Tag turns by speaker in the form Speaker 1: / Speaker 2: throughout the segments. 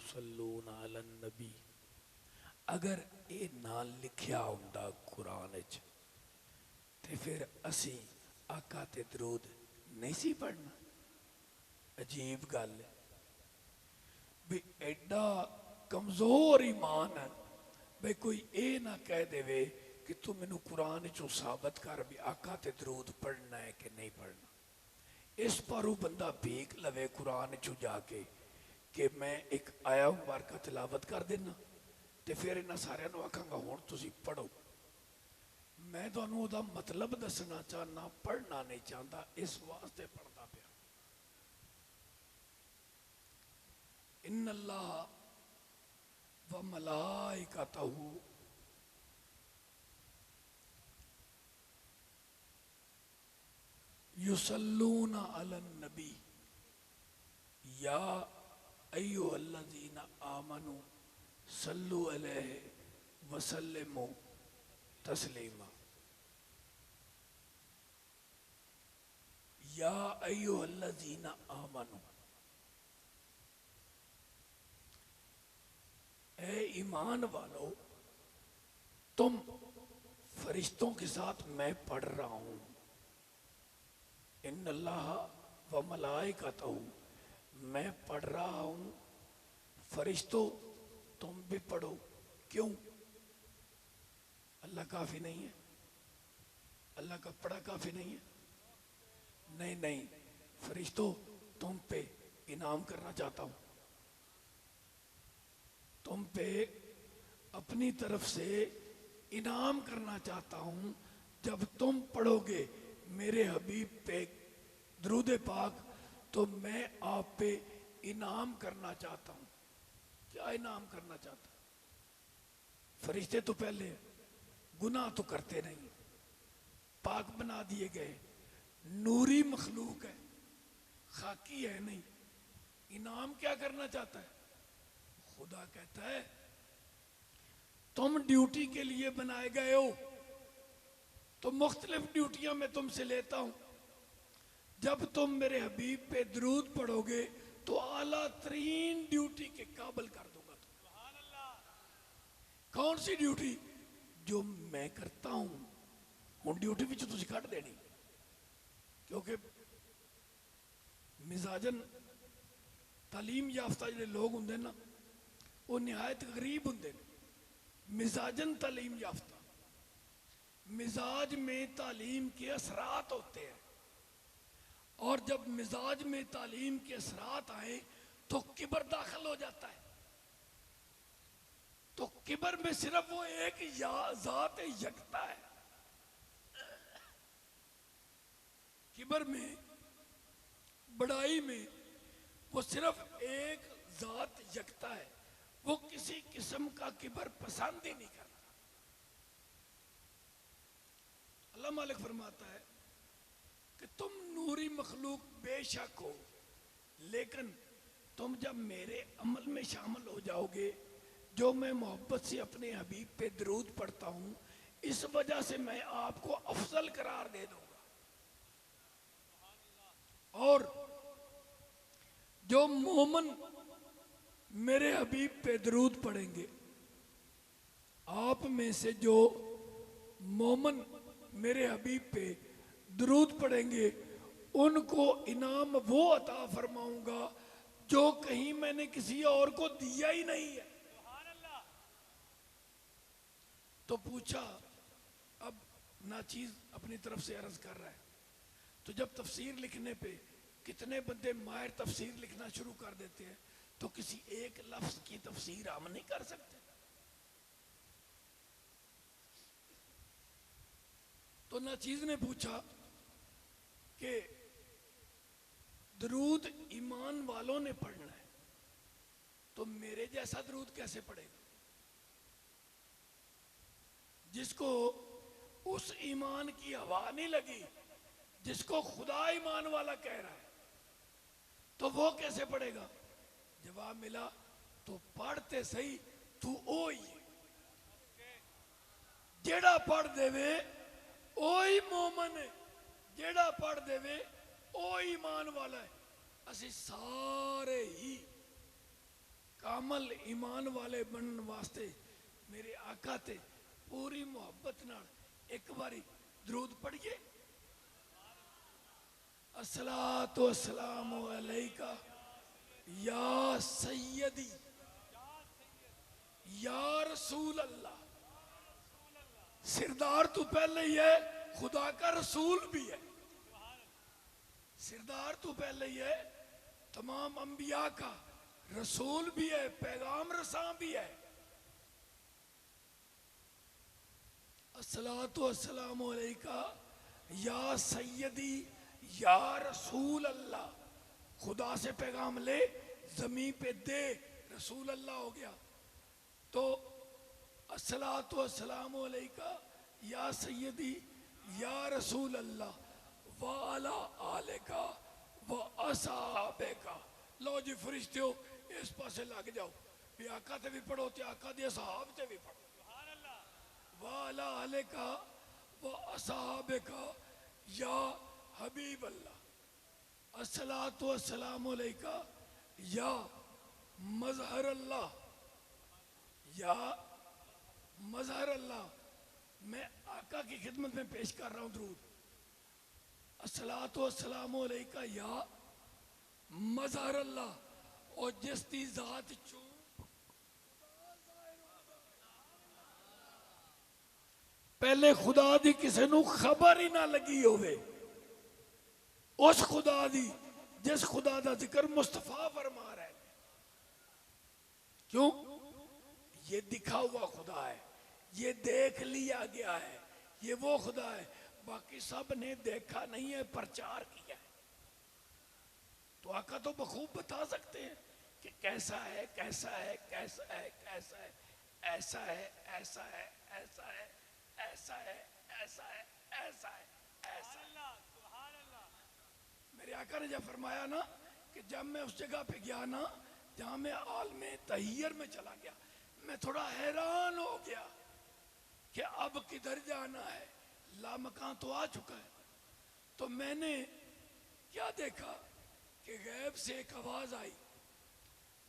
Speaker 1: युसल्लूना Alan नबी, अगर ये ना लिखिया हुंदा कुरान विच ते फिर असी आका ते दरूद नहीं सी पढ़ना। अजीब गल है भी एडा कमजोर ईमान है भाई कोई ये ना कह देवे कि तू मैनू कुरान चो साबित कर भी आका ते दरूद पढ़ना है कि नहीं पढ़ना। इस पर वो बंदा भीख लवे कुरान चो जाके कि मैं एक आया मुबारक तिलावत कर देना तो फिर इन्होंने सारे आखांगा हुण तुसीं पढ़ो। मैं तुहानूं उहदा मतलब दसना चाहना, पढ़ना नहीं चाहता, इस वास्ते पढ़ता पिया। इन्नल्लाह व मलाइकतहू युसल्लूना अलन नबी या अय्युहल्लज़ीना आमनू सल्लु अलैहि वसल्लिमू तस्लीमा। या अय्युहल्लज़ीना आमनू, ए ईमान वालो तुम फरिश्तों के साथ मैं पढ़ रहा हूं। इन्नल्लाह व मलाइकतहू, मैं पढ़ रहा हूं, फरिश्तों तुम भी पढ़ो। क्यों? अल्लाह काफी नहीं है? अल्लाह का पढ़ा काफी नहीं है? नहीं नहीं, फरिश्तों तुम पे इनाम करना चाहता हूं, तुम पे अपनी तरफ से इनाम करना चाहता हूं। जब तुम पढ़ोगे मेरे हबीब पे दरूद पाक तो मैं आप पे इनाम करना चाहता हूं। क्या इनाम करना चाहता? फरिश्ते तो पहले गुनाह तो करते नहीं, पाक बना दिए गए, नूरी मखलूक है, खाकी है नहीं। इनाम क्या करना चाहता है? खुदा कहता है तुम ड्यूटी के लिए बनाए गए हो तो मुख्तलिफ ड्यूटियां मैं तुमसे लेता हूं। जब तुम मेरे हबीब पे दरूद पढ़ोगे तो आला तरीन ड्यूटी के काबिल कर दूंगा तुम। कौन सी ड्यूटी? जो मैं करता हूं। हुण ड्यूटी भी तुसीं कट देनी, क्योंकि मिजाजन तालीम याफ्ता जो लोग होंगे ना वो निहायत गरीब होंगे। मिजाजन तालीम याफ्ता, मिजाज में तालीम के असरात होते हैं, और जब मिजाज में तालीम के असरात आए तो किबर दाखिल हो जाता है। तो किबर में सिर्फ वो एक जात यकता है। किबर में, बड़ाई में वो सिर्फ एक जात यकता है। वो किसी किस्म का किबर पसंद ही नहीं करता। अल्लाह मालिक फरमाता है कि तुम नूरी मखलूक बेशक हो, लेकिन तुम जब मेरे अमल में शामिल हो जाओगे, जो मैं मोहब्बत से अपने हबीब पे दरूद पढ़ता हूं, इस वजह से मैं आपको अफजल करार दे दूंगा। और जो मोमन मेरे हबीब पे दरूद पढ़ेंगे, आप में से जो मोमन मेरे हबीब पे दरूद पढ़ेंगे, उनको इनाम वो अता फरमाऊंगा जो कहीं मैंने किसी और को दिया ही नहीं है। तो पूछा, अब नाचीज अपनी तरफ से अर्ज कर रहा है, तो जब तफसीर लिखने पे कितने बंदे माहिर तफसीर लिखना शुरू कर देते हैं, तो किसी एक लफ्ज की तफसीर हम नहीं कर सकते। तो नाचीज ने पूछा कि दरूद ईमान वालों ने पढ़ना है, तो मेरे जैसा दरूद कैसे पढ़ेगा जिसको उस ईमान की हवा नहीं लगी, जिसको खुदा ईमान वाला कह रहा है, तो वो कैसे पढ़ेगा? जवाब मिला, तो पढ़ते सही तू ओ ही जेड़ा पढ़ देवे ओ ही मोमन है, जेड़ा पढ़ देवे ओ ईमान वाला है। असी सारे ही कामल ईमान वाले बनने वास्ते मेरे आका ते पूरी मोहब्बत नाल एक बारी दरूद पढ़िए। अस्सलातु वस्सलामु अलैका या सैयदी या रसूल अल्लाह। सिरदार तो पहले ही है, खुदा का रसूल भी है। सिरदार तो पहले ही है, तमाम अंबिया का रसूल भी है, पैगाम रसा भी है। अस्सलातु वस्सलामु अलैका या सैयदी या रसूल अल्लाह। खुदा से पैगाम ले, जमीन पे दे, रसूल अल्लाह हो गया। तो अस्सलातु वस्सलामु अलैका या सैयदी या रसूल अल्लाह व अला आलिका व असहाबिका। लो जी फरिश्तियों, इस पासे लग जाओ, भी आका ते भी पढ़ो ते आका दे असहाब ते भी पढ़ो। व अला आलिका व असहाबिका या हबीब अल्लाह। अस्सलातु वस्सलामु अलैका या मज़हर अल्लाह, या मज़हर अल्लाह। मैं आका की खिदमत में पेश कर रहा हूं दरूद। अस्सलातु वस्सलामु अलैका या मज़हर अल्लाह। और जिसकी जात चू पहले खुदा दी किसी नू खबर ही ना लगी होवे, उस खुदा दी जिस खुदा दा जिक्र मुस्तफा फरमा रहे। क्यों? ये दिखा हुआ खुदा है, ये देख लिया गया है, ये वो खुदा है। बाकी सब ने देखा नहीं है, प्रचार किया है। तो आका तो बखूब बता सकते हैं कि कैसा है, कैसा है, कैसा है, कैसा है, ऐसा है, ऐसा है, ऐसा है, ऐसा है, ऐसा है, ऐसा है, ऐसा है। मेरे आका ने जब फरमाया ना कि जब मैं उस जगह पे गया ना जहां मैं आलमे तहियर में चला गया, मैं थोड़ा हैरान हो गया कि अब किधर जाना है। लामकान तो आ चुका है। तो मैंने क्या देखा कि गैब से एक आवाज आई,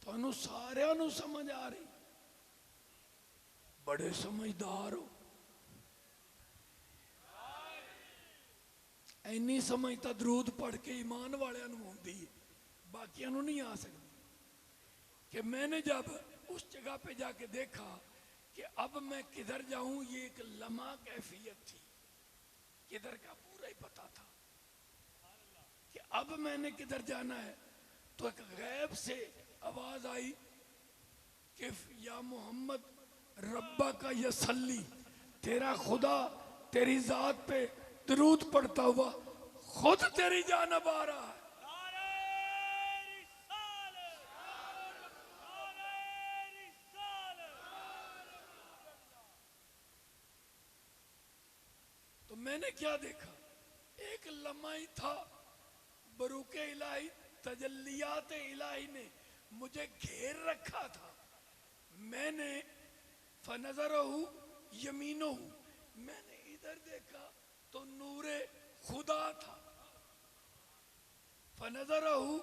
Speaker 1: तो सारे समझ आ रही। बड़े समझदार हो। इन्नी समझ तो दरूद पढ़ के ईमान वाले होती है, बाकियों नहीं आ सकती। कि मैंने जब उस जगह पे जाके देखा कि अब मैं किधर जाऊं, ये एक लम्हा कैफियत थी। किधर का पूरा ही पता था कि अब मैंने किधर जाना है। तो एक गैब से आवाज आई कि या मोहम्मद रब्बा का यसल्ली, तेरा खुदा तेरी जात पे दरूद पढ़ता हुआ खुद तेरी जानब आ रहा है। तो मैंने क्या देखा, एक लम्हा ही था, बरूके इलाही तजल्लियात इलाही ने मुझे घेर रखा था। मैंने फनज़रहु यमीनहु, मैंने इधर देखा तो नूरे खुदा था। फनज़रहु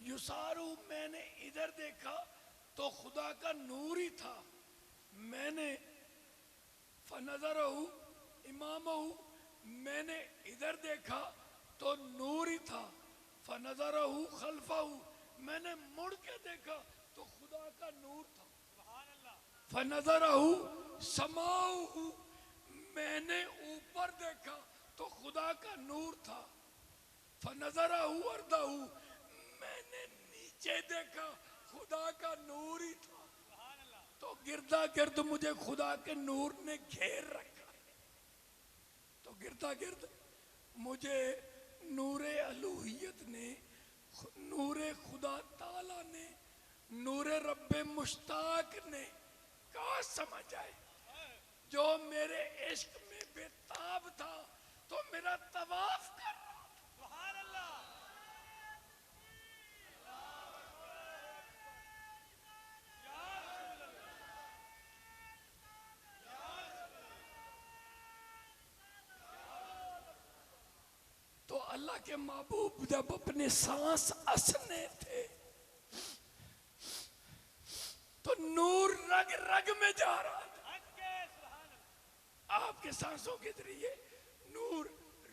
Speaker 1: युसारु, मैंने इधर देखा तो खुदा का नूर ही था। मैंने फनज़रहु इमामहु, मैंने इधर देखा तो नूर ही था। फनज़रहु खल्फहु, मैंने मुड़ के देखा तो खुदा का नूर था। फनज़रहु समाहु, मैंने ऊपर देखा तो खुदा का नूर था। फनज़रहु अर्दहु, मैंने नीचे देखा खुदा का नूर ही था। तो गिरदा गिर्द मुझे खुदा के नूर ने घेर रखा। तो गिरदा गिर्द मुझे नूरे अलूहियत ने, नूरे खुदा ताला ने, नूरे रब्बे मुश्ताक ने कहा समझ आए। जो मेरे इश्क में बेताब था तो मेरा तवाफ कर रहा। तो अल्लाह के महबूब जब अपने सांस असने थे रग रग में जा रहा था। आपके सांसों के जरिए नूर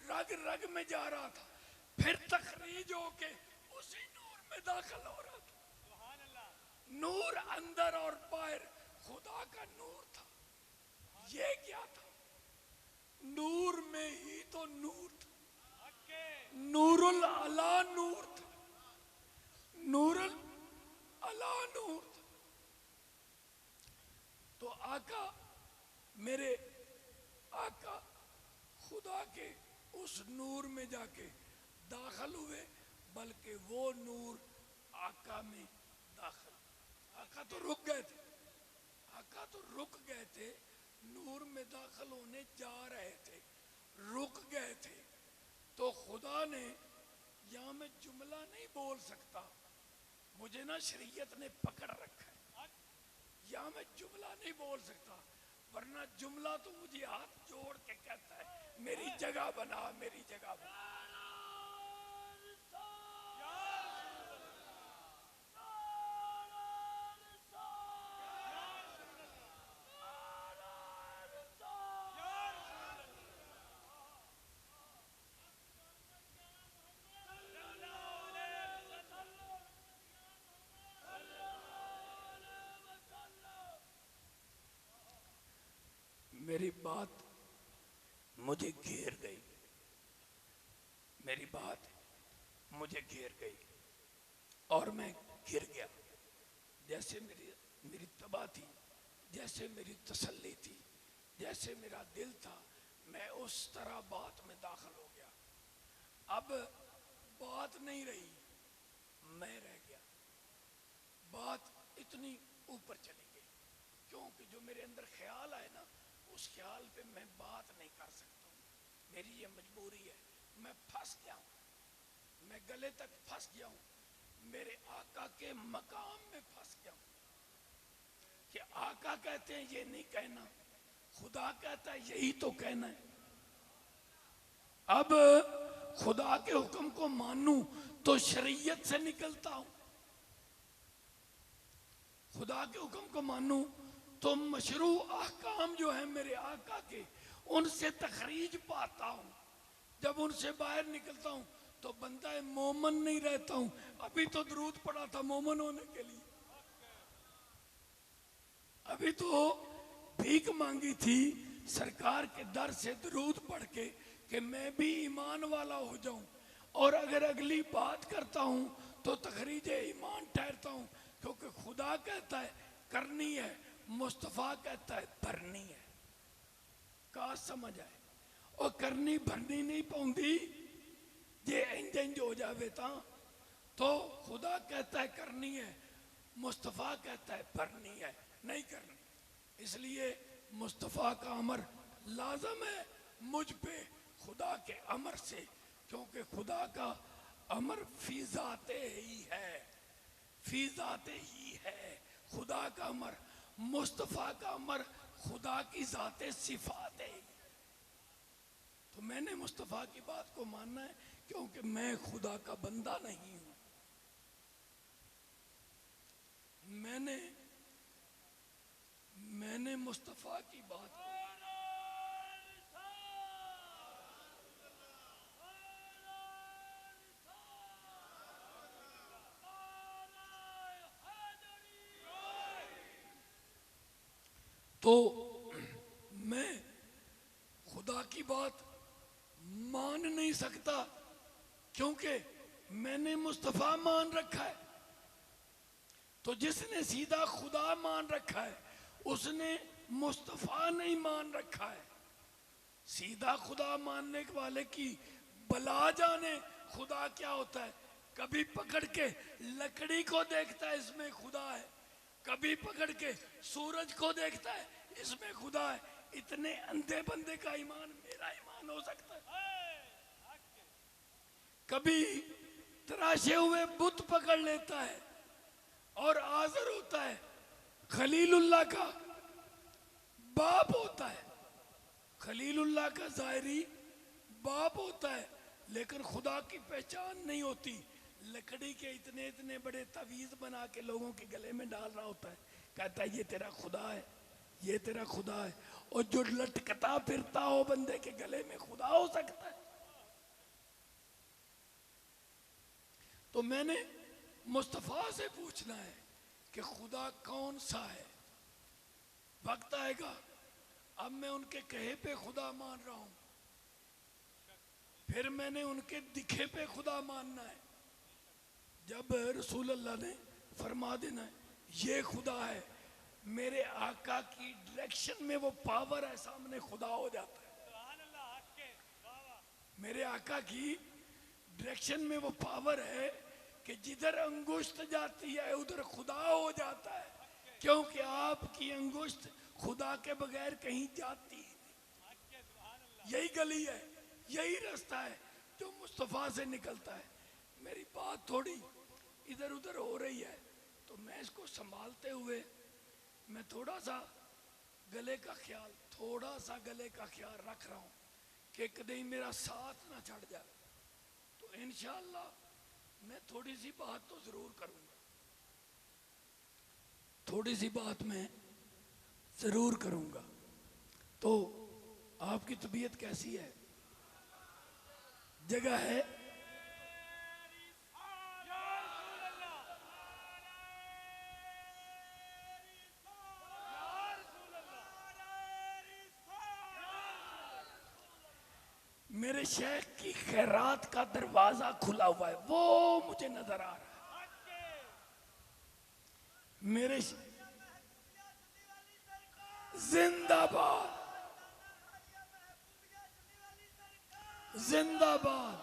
Speaker 1: रग रग में जा रहा था, फिर तखरीज होके उसी नूर में दाखिल हो रहा था। नूर अंदर और बाहर खुदा का नूर था। ये क्या था? नूर में ही तो नूर था। नूरुल अला नूर था। नूरुल अला नूर था। तो आका, मेरे आका खुदा के उस नूर में जाके दाखिल हुए, बल्कि वो नूर आका में दाखिल। आका तो रुक गए थे, आका तो रुक गए थे, नूर में दाखिल होने जा रहे थे, रुक गए थे। तो खुदा ने, यहां मैं जुमला नहीं बोल सकता, मुझे ना शरीयत ने पकड़ रखा है, यहां मैं जुमला नहीं बोल सकता, वरना जुमला तो मुझे हाथ जोड़ के कहता है मेरी जगह बना, मेरी जगह बना। मेरी बात मुझे घेर गई, मेरी बात मुझे घेर गई और मैं गिर गया। जैसे मेरी तबाह थी, जैसे मेरी तसल्ली थी, जैसे मेरा दिल था, मैं उस तरह बात में दाखिल हो गया। अब बात नहीं रही, मैं रह गया। बात इतनी ऊपर चली गई, क्योंकि जो मेरे अंदर ख्याल आए ना, उस ख्याल पे मैं बात नहीं कर सकता हूँ। मेरी ये मजबूरी है, मैं फंस गया हूँ, मैं गले तक फंस गया हूँ, मेरे आका के मकाम में फंस गया हूँ कि आका कहते हैं ये नहीं कहना, खुदा कहता है यही तो कहना है। अब खुदा के हुक्म को मानूं तो शरीयत से निकलता हूं, खुदा के हुक्म को मानूं तो मशरू अहकाम जो है मेरे आका के, उनसे तखरीज पाता हूं। जब उनसे बाहर निकलता हूं तो बंदा मोमन नहीं रहता हूं। अभी तो दरूद पड़ा था मोमन होने के लिए, अभी तो भीख मांगी थी सरकार के दर से दरूद पढ़ के कि मैं भी ईमान वाला हो जाऊं, और अगर अगली बात करता हूं तो तखरीज ईमान ठहरता हूं, क्योंकि खुदा कहता है करनी है, मुस्तफा कहता है भरनी है। का समझ आए? और करनी भरनी नहीं पाउंदी जे इंज इंज हो जावे तो खुदा कहता है करनी है, मुस्तफा कहता है भरनी है, नहीं करनी। इसलिए मुस्तफा का अमर लाजम है मुझ पे खुदा के अमर से, क्योंकि खुदा का अमर फीजाते ही है, फीजाते ही है खुदा का अमर। मुस्तफा का अमर खुदा की जाते सिफात है। तो मैंने मुस्तफा की बात को मानना है, क्योंकि मैं खुदा का बंदा नहीं हूं। मैंने मुस्तफा की बात को, तो मैं खुदा की बात मान नहीं सकता, क्योंकि मैंने मुस्तफा मान रखा है। तो जिसने सीधा खुदा मान रखा है उसने मुस्तफा नहीं मान रखा है। सीधा खुदा मानने वाले की बला जाने खुदा क्या होता है। कभी पकड़ के लकड़ी को देखता है इसमें खुदा है, कभी पकड़ के सूरज को देखता है इसमें खुदा है। इतने अंधे बंदे का ईमान मेरा ईमान हो सकता है? कभी तराशे हुए बुत पकड़ लेता है और आजर होता है, खलीलुल्लाह का बाप होता है, खलीलुल्लाह का जाहिरी बाप होता है, लेकिन खुदा की पहचान नहीं होती। लकड़ी के इतने इतने बड़े तवीज बना के लोगों के गले में डाल रहा होता है कहता है ये तेरा खुदा है, ये तेरा खुदा है। और जो लटकता फिरता हो बंदे के गले में खुदा हो सकता है? तो मैंने मुस्तफा से पूछना है कि खुदा कौन सा है। वक्त आएगा, अब मैं उनके कहे पे खुदा मान रहा हूं, फिर मैंने उनके दिखे पे खुदा मानना है। जब रसूल अल्लाह ने फरमा देना है ये खुदा है, मेरे आका की डायरेक्शन में वो पावर है, सामने खुदा हो जाता है। मेरे आका की डायरेक्शन में वो पावर है कि जिधर अंगुष्ठ जाती है उधर खुदा हो जाता है, क्योंकि आपकी अंगुष्ठ खुदा के बगैर कहीं जाती ही नहीं। यही गली है, यही रास्ता है जो मुस्तफा से निकलता है। मेरी बात थोड़ी इधर उधर हो रही है, तो मैं इसको संभालते हुए मैं थोड़ा सा गले का ख्याल रख रहा हूं कि कहीं मेरा साथ ना छड़ जाए। तो इंशाअल्लाह मैं थोड़ी सी बात तो जरूर करूंगा, थोड़ी सी बात मैं जरूर करूंगा। तो आपकी तबीयत कैसी है? जगह है? मेरे शेख की खैरात का दरवाजा खुला हुआ है, वो मुझे नजर आ रहा है। मेरे जिंदाबाद, जिंदाबाद।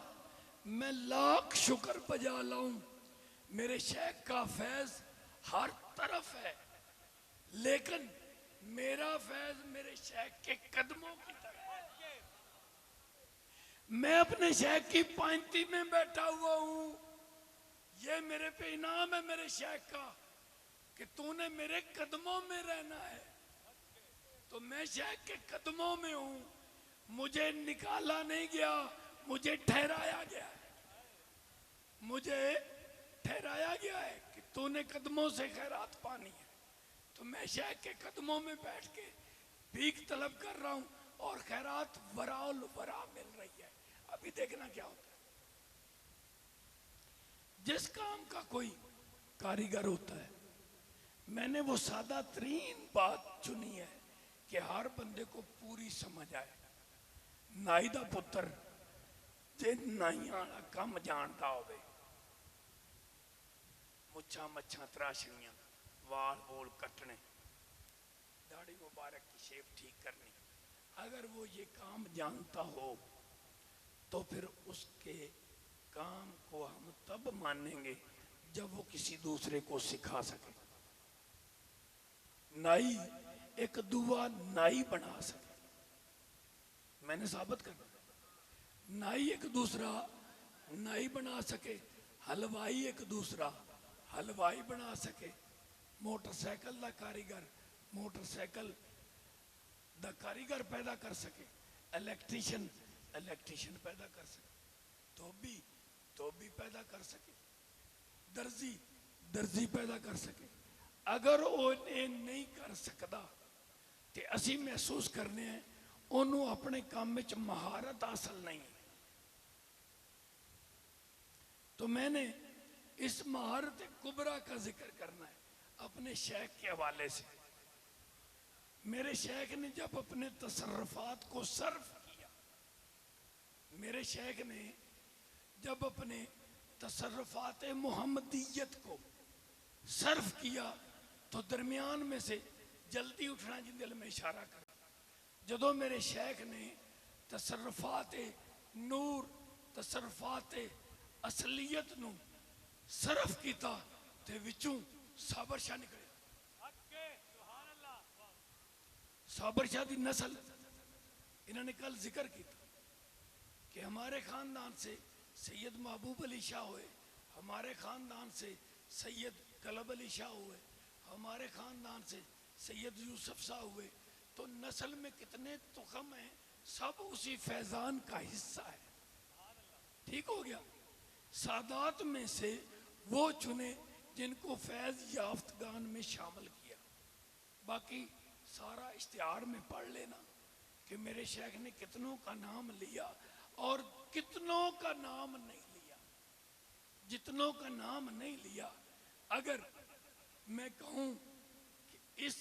Speaker 1: मैं लाख शुक्र बजा लाऊं, मेरे शेख का फैज हर तरफ है, लेकिन मेरा फैज मेरे शेख के कदमों की तरफ। मैं अपने शेख की पांती में बैठा हुआ हूं, ये मेरे पे इनाम है मेरे शेख का कि तूने मेरे कदमों में रहना है। तो मैं शेख के कदमों में हूं, मुझे निकाला नहीं गया, मुझे ठहराया गया है। मुझे ठहराया गया है कि तूने कदमों से खैरात पानी है। तो मैं शेख के कदमों में बैठ के भीख तलब कर रहा हूं और खैरात वराउल वरा मिल रही है। अभी देखना क्या होता है। जिस काम का कोई कारीगर होता है, मैंने वो सादा तरीन बात चुनी है कि हर बंदे को पूरी समझ आए। नाई दा पुत्र जे नाइयां वाला कम जानता होवे, मुच्छां मच्छां तराशनियां, वाल वोल कटने, दाढ़ी मुबारक की शेप ठीक करनी, अगर वो ये काम जानता हो तो फिर उसके काम को हम तब मानेंगे जब वो किसी दूसरे को सिखा सके। नाई एक दुआ नाई बना सके, मैंने साबित करना। नाई एक दूसरा नाई बना सके, हलवाई एक दूसरा हलवाई बना सके, मोटरसाइकिल दा कारीगर मोटरसाइकिल दा कारीगर पैदा कर सके, इलेक्ट्रीशियन इलेक्ट्रीशियन पैदा कर सके, धोबी धोबी पैदा कर सके, दर्जी दर्जी पैदा कर सके। अगर वो नहीं कर सकता तो असी महसूस करने हैं उन्होंने अपने काम में महारत हासिल नहीं है। तो मैंने इस महारत कुबरा का जिक्र करना है अपने शेख के हवाले से। मेरे शेख ने जब अपने तसर्रुफात को सर्फ किया, मेरे शेख ने जब अपने तसर्रुफात मुहम्मदियत को सर्फ किया तो दरमियान में से जल्दी उठना जी दिल में इशारा कर। जदों मेरे शेख ने तसर्रुफात नूर तसर्रुफात असलियत नू सर्फ किया ते विचों साबर शाह निकले। साबर शाह की नस्ल इन्होंने कल जिक्र किया कि हमारे खानदान से सैयद महबूब अली शाह हुए, हमारे खानदान से सैयद कलब अली शाह हुए, हमारे खानदान से सैयद यूसुफ शाह हुए। तो नस्ल में कितने तुखम हैं, सब उसी फैजान का हिस्सा है। ठीक हो गया। सादात में से वो चुने जिनको फैज याफ्तगान में शामिल किया। बाकी सारा इश्तिहार में पढ़ लेना कि मेरे शेख ने कितनों का नाम लिया और कितनों का नाम नहीं लिया। जितनों का नाम नहीं लिया, अगर मैं कहूं कि इस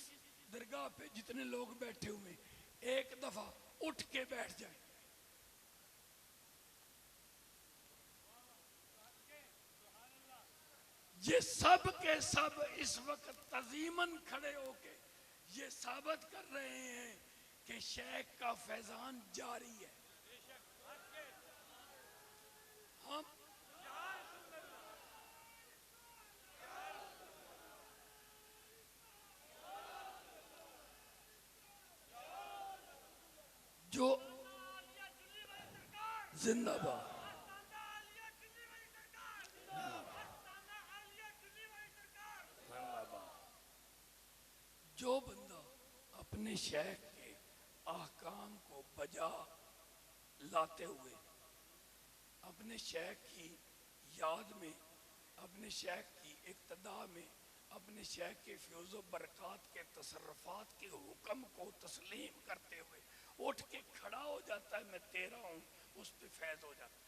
Speaker 1: दरगाह पे जितने लोग बैठे हुए एक दफा उठ के बैठ जाए, ये सब के सब इस वक्त तजीमन खड़े होके ये साबित कर रहे हैं कि शेख का फैजान जारी है। हम जो जिंदाबाद, जो बंदा अपने शेख के ahकाम को बजा लाते हुए अपने शेख की याद में, अपने शेख की इक्तदा में, अपने शेख के फ्यूज़ बरक़ात के तसर्रुफ़ात के हुक्म को तस्लीम करते हुए उठ के खड़ा हो जाता है, मैं तेरा हूँ, उस पे फैज़ हो जाता है।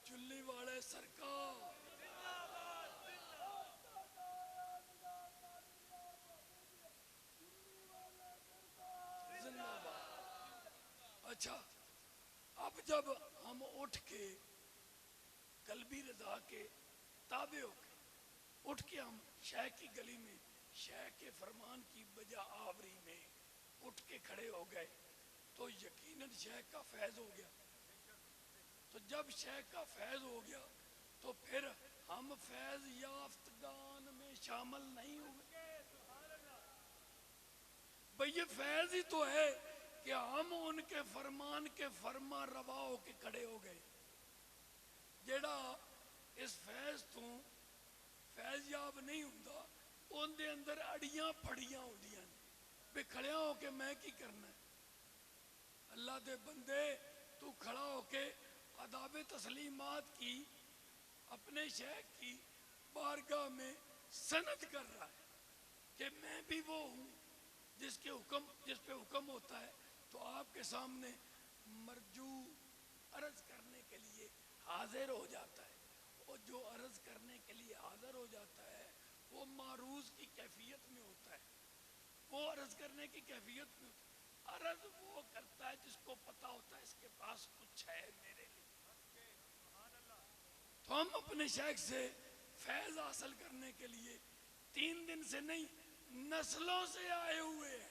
Speaker 1: चुल्ली वाले सरकार जिंदाबाद। अच्छा, अब जब हम उठ के कल्बी रजा के ताबे होके उठ के हम शेख की गली में शेख के फरमान की बजा आवरी में उठ के खड़े हो गए तो यकीनन शेख का फैज हो गया। तो जब शेख का फैज हो गया तो फिर हम फैज याफ्तगान में शामिल नहीं हुए। भाई ये फैज ही तो है कि हम उनके फरमान के फरमा रवा होके खड़े हो गए। जेड़ा इस फैज तो फैज याब नहीं हुंदा, उनके अंदर अड़ियां फड़ियां होंदियां ने भी खड़िया होके मैं की करना है। अल्लाह दे बंदे, तू खड़ा होके अदाब तस्लीमात की अपने शेख की बारगाह में सनद कर रहा है कि मैं भी वो हूँ जिसके हुक्म, जिस पे हुक्म होता है तो आपके सामने मरजू अर्ज करने के लिए हाजिर हो जाता है। और जो अर्ज करने के लिए हाजिर हो जाता है वो मारूज की कैफियत में होता है, वो अर्ज करने की कैफियत में होता है। अर्ज वो करता है जिसको पता होता है इसके पास कुछ है मेरे लिए। तो हम अपने शेख से फैज हासिल करने के लिए 3 दिन से नहीं नस्लों से आए हुए हैं।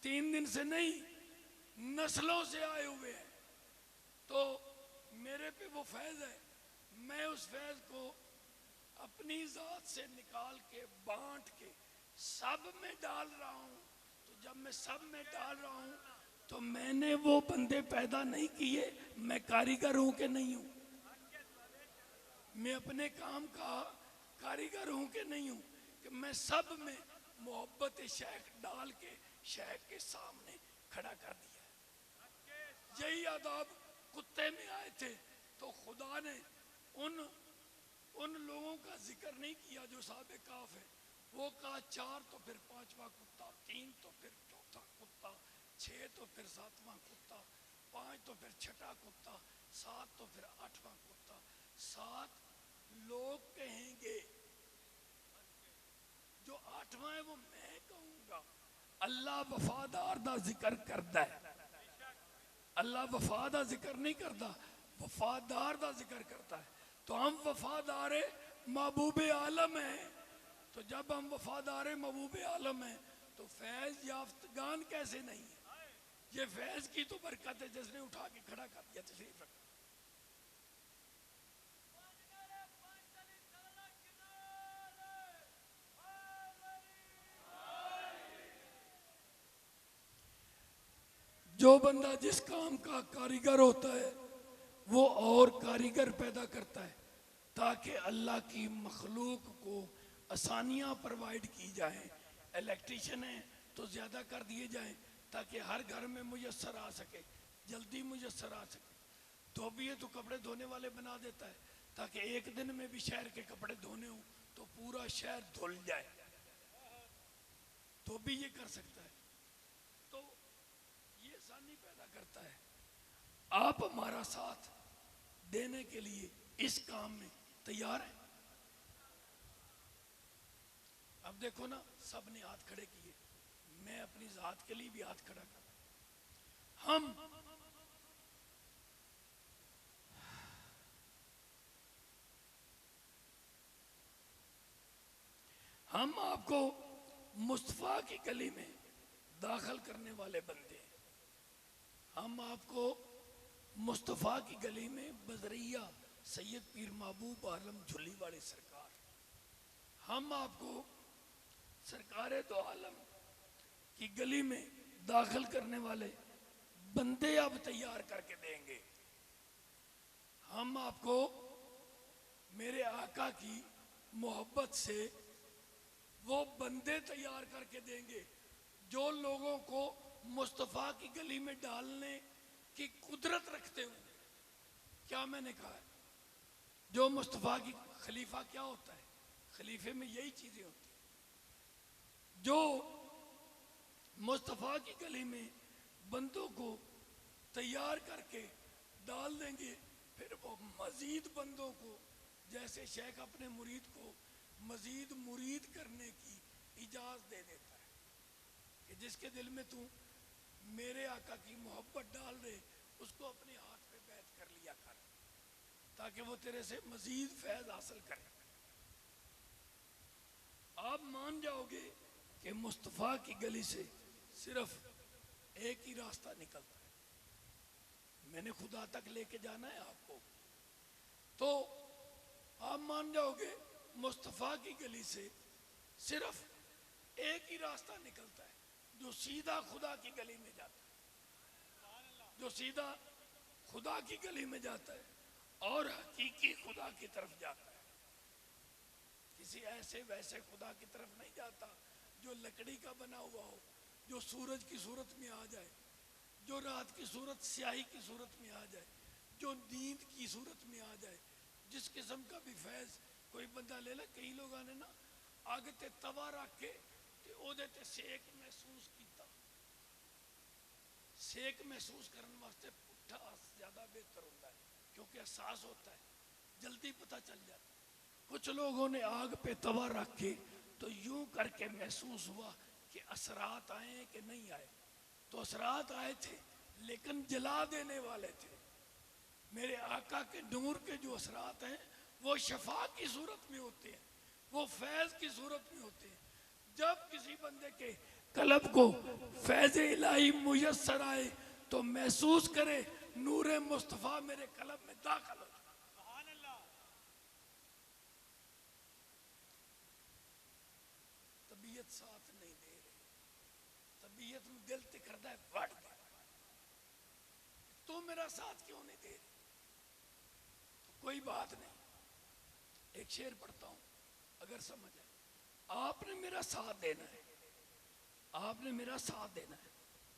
Speaker 1: 3 दिन से नहीं नस्लों से आए हुए हैं। तो मेरे पे वो फैज है, मैं उस फैज को अपनी जात से निकाल के बांट के सब में डाल रहा हूं। तो जब मैं सब में डाल रहा हूं तो मैंने वो बंदे पैदा नहीं किए, मैं कारीगर हूं कि नहीं हूं? मैं अपने काम का कारीगर हूं कि नहीं हूं कि मैं सब में मोहब्बत शेख डाल के शेख के सामने खड़ा कर दिया। यही आदाब कुत्ते में आए थे तो खुदा ने उन लोगों का जिक्र नहीं किया जो साहब काफ है। वो कहा 4 तो फिर 5वां कुत्ता, 3 तो फिर 4था कुत्ता, 6 तो फिर 7वां कुत्ता, 5 तो फिर 6ठा कुत्ता, 7 तो फिर 8वां कुत्ता। 7 लोग कहेंगे, जो 8वां है वो मैं कहूंगा। अल्लाह वफादार दा जिक्र करता है, अल्लाह वफा दा जिक्र नहीं करता, वफादार दा जिक्र करता है। तो हम वफादार महबूब आलम हैं। तो जब हम वफादार महबूब आलम हैं तो फैज याफ्तगान कैसे नहीं है? ये फैज की तो बरकत है जिसने उठा के खड़ा कर दिया। तशरीफ रखो। जो बंदा जिस काम का कारीगर होता है वो और कारीगर पैदा करता है ताकि अल्लाह की मखलूक को आसानियां प्रोवाइड की जाएं, इलेक्ट्रिशियन है तो ज़्यादा कर दिए जाएं ताकि हर घर में मुयस्सर आ सके, जल्दी मुयस्सर आ सके। धोबी है तो कपड़े धोने वाले बना देता है ताकि एक दिन में भी शहर के कपड़े धोने हो तो पूरा शहर धुल जाए, धोबी ये कर सकता है। तो ये आसानी पैदा करता है। आप हमारा साथ देने के लिए इस काम में तैयार हैं? अब देखो ना, सब ने हाथ खड़े किए, मैं अपनी जात के लिए भी हाथ खड़ा कर। हम आपको मुस्तफा की गली में दाखिल करने वाले बंदे हैं। हम आपको मुस्तफा की गली में बजरिया सैयद पीर महबूब आलम झुली वाली सरकार, हम आपको सरकार दो आलम की गली में दाखिल करने वाले बंदे अब तैयार करके देंगे। हम आपको मेरे आका की मोहब्बत से वो बंदे तैयार करके देंगे जो लोगों को मुस्तफा की गली में डालने की कुदरत रखते होंगे। क्या मैंने कहा है? जो मुस्तफा की खलीफा क्या होता है? खलीफे में यही चीजें होती हैं। जो मुस्तफा की गली में बंदों को तैयार करके डाल देंगे, फिर वो मजीद बंदों को, जैसे शेख अपने मुरीद को मजीद मुरीद करने की इजाजत दे देता है कि जिसके दिल में तू मेरे आका की मोहब्बत डाल दे उसको अपने हाथ पे बैत कर लिया कर, ताकि वो तेरे से मजीद फैज हासिल करे। आप मान जाओगे कि मुस्तफा की गली से सिर्फ एक ही रास्ता निकलता है, मैंने खुदा तक लेके जाना है आपको। तो आप मान जाओगे मुस्तफा की गली से सिर्फ एक ही रास्ता निकलता है जो सीधा खुदा की गली में जाता है, जो सीधा खुदा की गली में जाता है और हकीकी खुदा की तरफ जाता है। किसी ऐसे वैसे खुदा की तरफ नहीं जाता जो लकड़ी का बना हुआ हो, जो सूरज की सूरत में आ जाए, जो रात की सूरत स्याही की सूरत में आ जाए, जो नींद की सूरत में आ जाए। जिस किस्म का भी फैज कोई बंदा ले ले, कई लोग आने ना आगे ते तवा रख के ते ओदे ते सेक महसूस किया, सेक महसूस करने वास्ते पुट्ठा ज्यादा बेहतर होता है क्योंकि एहसास होता है, जल्दी पता चल जाता है। कुछ लोगों ने आग पे तवा रख के तो यूं करके महसूस हुआ कि असरात आए कि नहीं आए, तो असरात आए थे लेकिन जला देने वाले थे। मेरे आका के नूर के जो असरात हैं वो शफा की सूरत में होते हैं, वो फैज की सूरत में होते हैं। जब किसी बंदे के कल्ब को फैज इलाही मुयस्सर आए तो महसूस करे नूरे मुस्तफा मेरे कल्ब में दाखिल हो। तबीयत साथ नहीं दे रही, तबीयत में दिल ते करता है वट दे, तो मेरा साथ क्यों नहीं दे रही? तो कोई बात नहीं, एक शेर पढ़ता हूं अगर समझ आए। आपने मेरा साथ देना है, आपने मेरा साथ देना है,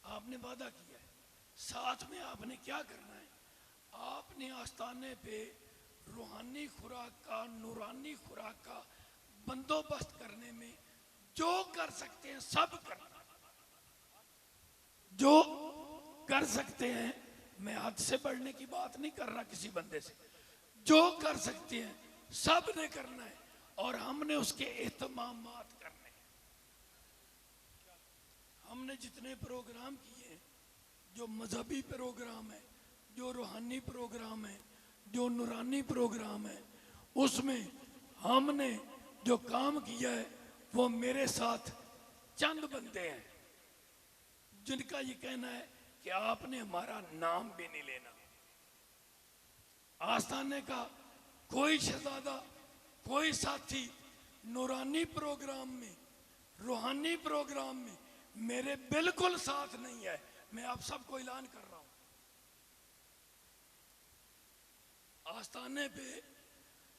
Speaker 1: आपने वादा किया है। साथ में आपने क्या करना है? आपने आस्थाने पे रूहानी खुराक का, नूरानी खुराक का बंदोबस्त करने में जो कर सकते हैं सब करना, जो कर सकते हैं। मैं हद से बढ़ने की बात नहीं कर रहा किसी बंदे से, जो कर सकते हैं सब ने करना है और हमने उसके एहतमामात करने हैं। हमने जितने प्रोग्राम किए हैं, जो मजहबी प्रोग्राम है, जो रूहानी प्रोग्राम है, जो नूरानी प्रोग्राम है, उसमें हमने जो काम किया है वो मेरे साथ चंद बंदे हैं जिनका ये कहना है कि आपने हमारा नाम भी नहीं लेना। आस्थाने का कोई शहजादा, कोई साथी नूरानी प्रोग्राम में, रूहानी प्रोग्राम में मेरे बिल्कुल साथ नहीं है। मैं आप सबको ऐलान कर रहा हूं, आस्थाने पे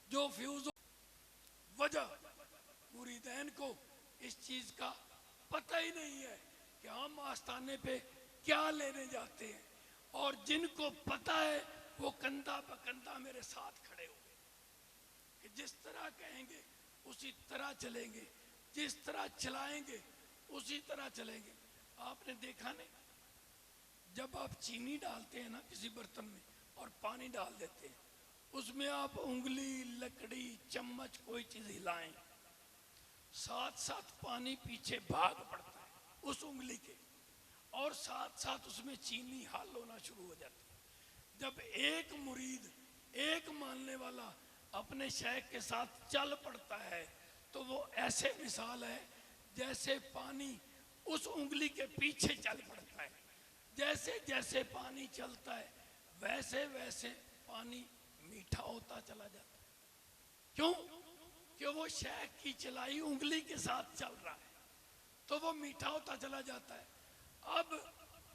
Speaker 1: जो फ्यूज वजह मुरीदैन को इस चीज का पता ही नहीं है कि हम आस्थाने पे क्या लेने जाते हैं, और जिनको पता है वो कंधा ब कंधा मेरे साथ खड़े हुए कि जिस तरह कहेंगे उसी तरह चलेंगे, जिस तरह चलाएंगे उसी तरह चलेंगे। आपने देखा नहीं, जब आप चीनी डालते हैं ना किसी बर्तन में और पानी डाल देते हैं, उसमें आप उंगली, लकड़ी, चम्मच, कोई चीज हिलाएं, साथ साथ पानी पीछे भाग पड़ता है उस उंगली के, और साथ साथ उसमें चीनी हाल होना शुरू हो जाती है। जब एक मुरीद, एक मानने वाला अपने शेख के साथ चल पड़ता है तो वो ऐसे मिसाल है जैसे पानी उस उंगली के पीछे चल पड़ता है। जैसे जैसे पानी चलता है वैसे वैसे पानी मीठा होता चला जाता है। क्यों? कि वो शेख की चलाई उंगली के साथ चल रहा है, तो वो मीठा होता चला जाता है। अब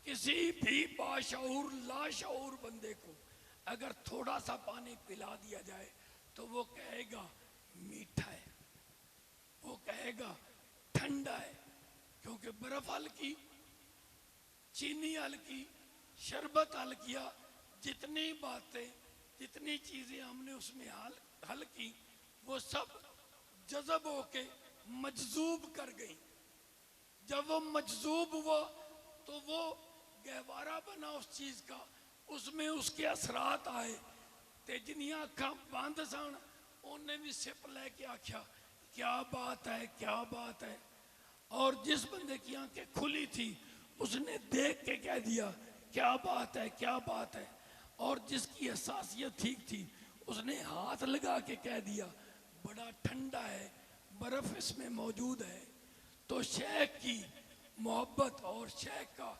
Speaker 1: किसी भी बाशऊर लाशऊर बंदे को अगर थोड़ा सा पानी पिला दिया जाए तो वो कहेगा मीठा है, वो कहेगा ठंडा है, क्योंकि बर्फ हल्की, चीनी हल्की, शरबत हल्किया, जितनी बातें, जितनी चीजें हमने उसमें हल की, वो सब जज़ब होके मजजूब कर गई। जब वो मजजूब हुआ तो वो गहवारा बना उस चीज का, उसमें उसके असरात आए। ते जिनिया अखा बंद सन उन्हें भी सिप लैके आख्या क्या बात है, क्या बात है। और जिस बंदे की आंखें खुली थी उसने देख के कह दिया क्या बात है, क्या बात है। और जिसकी एहसासियत ठीक थी उसने हाथ लगा के कह दिया बड़ा ठंडा है, बर्फ इसमें मौजूद है। तो शेख की मोहब्बत और शेख का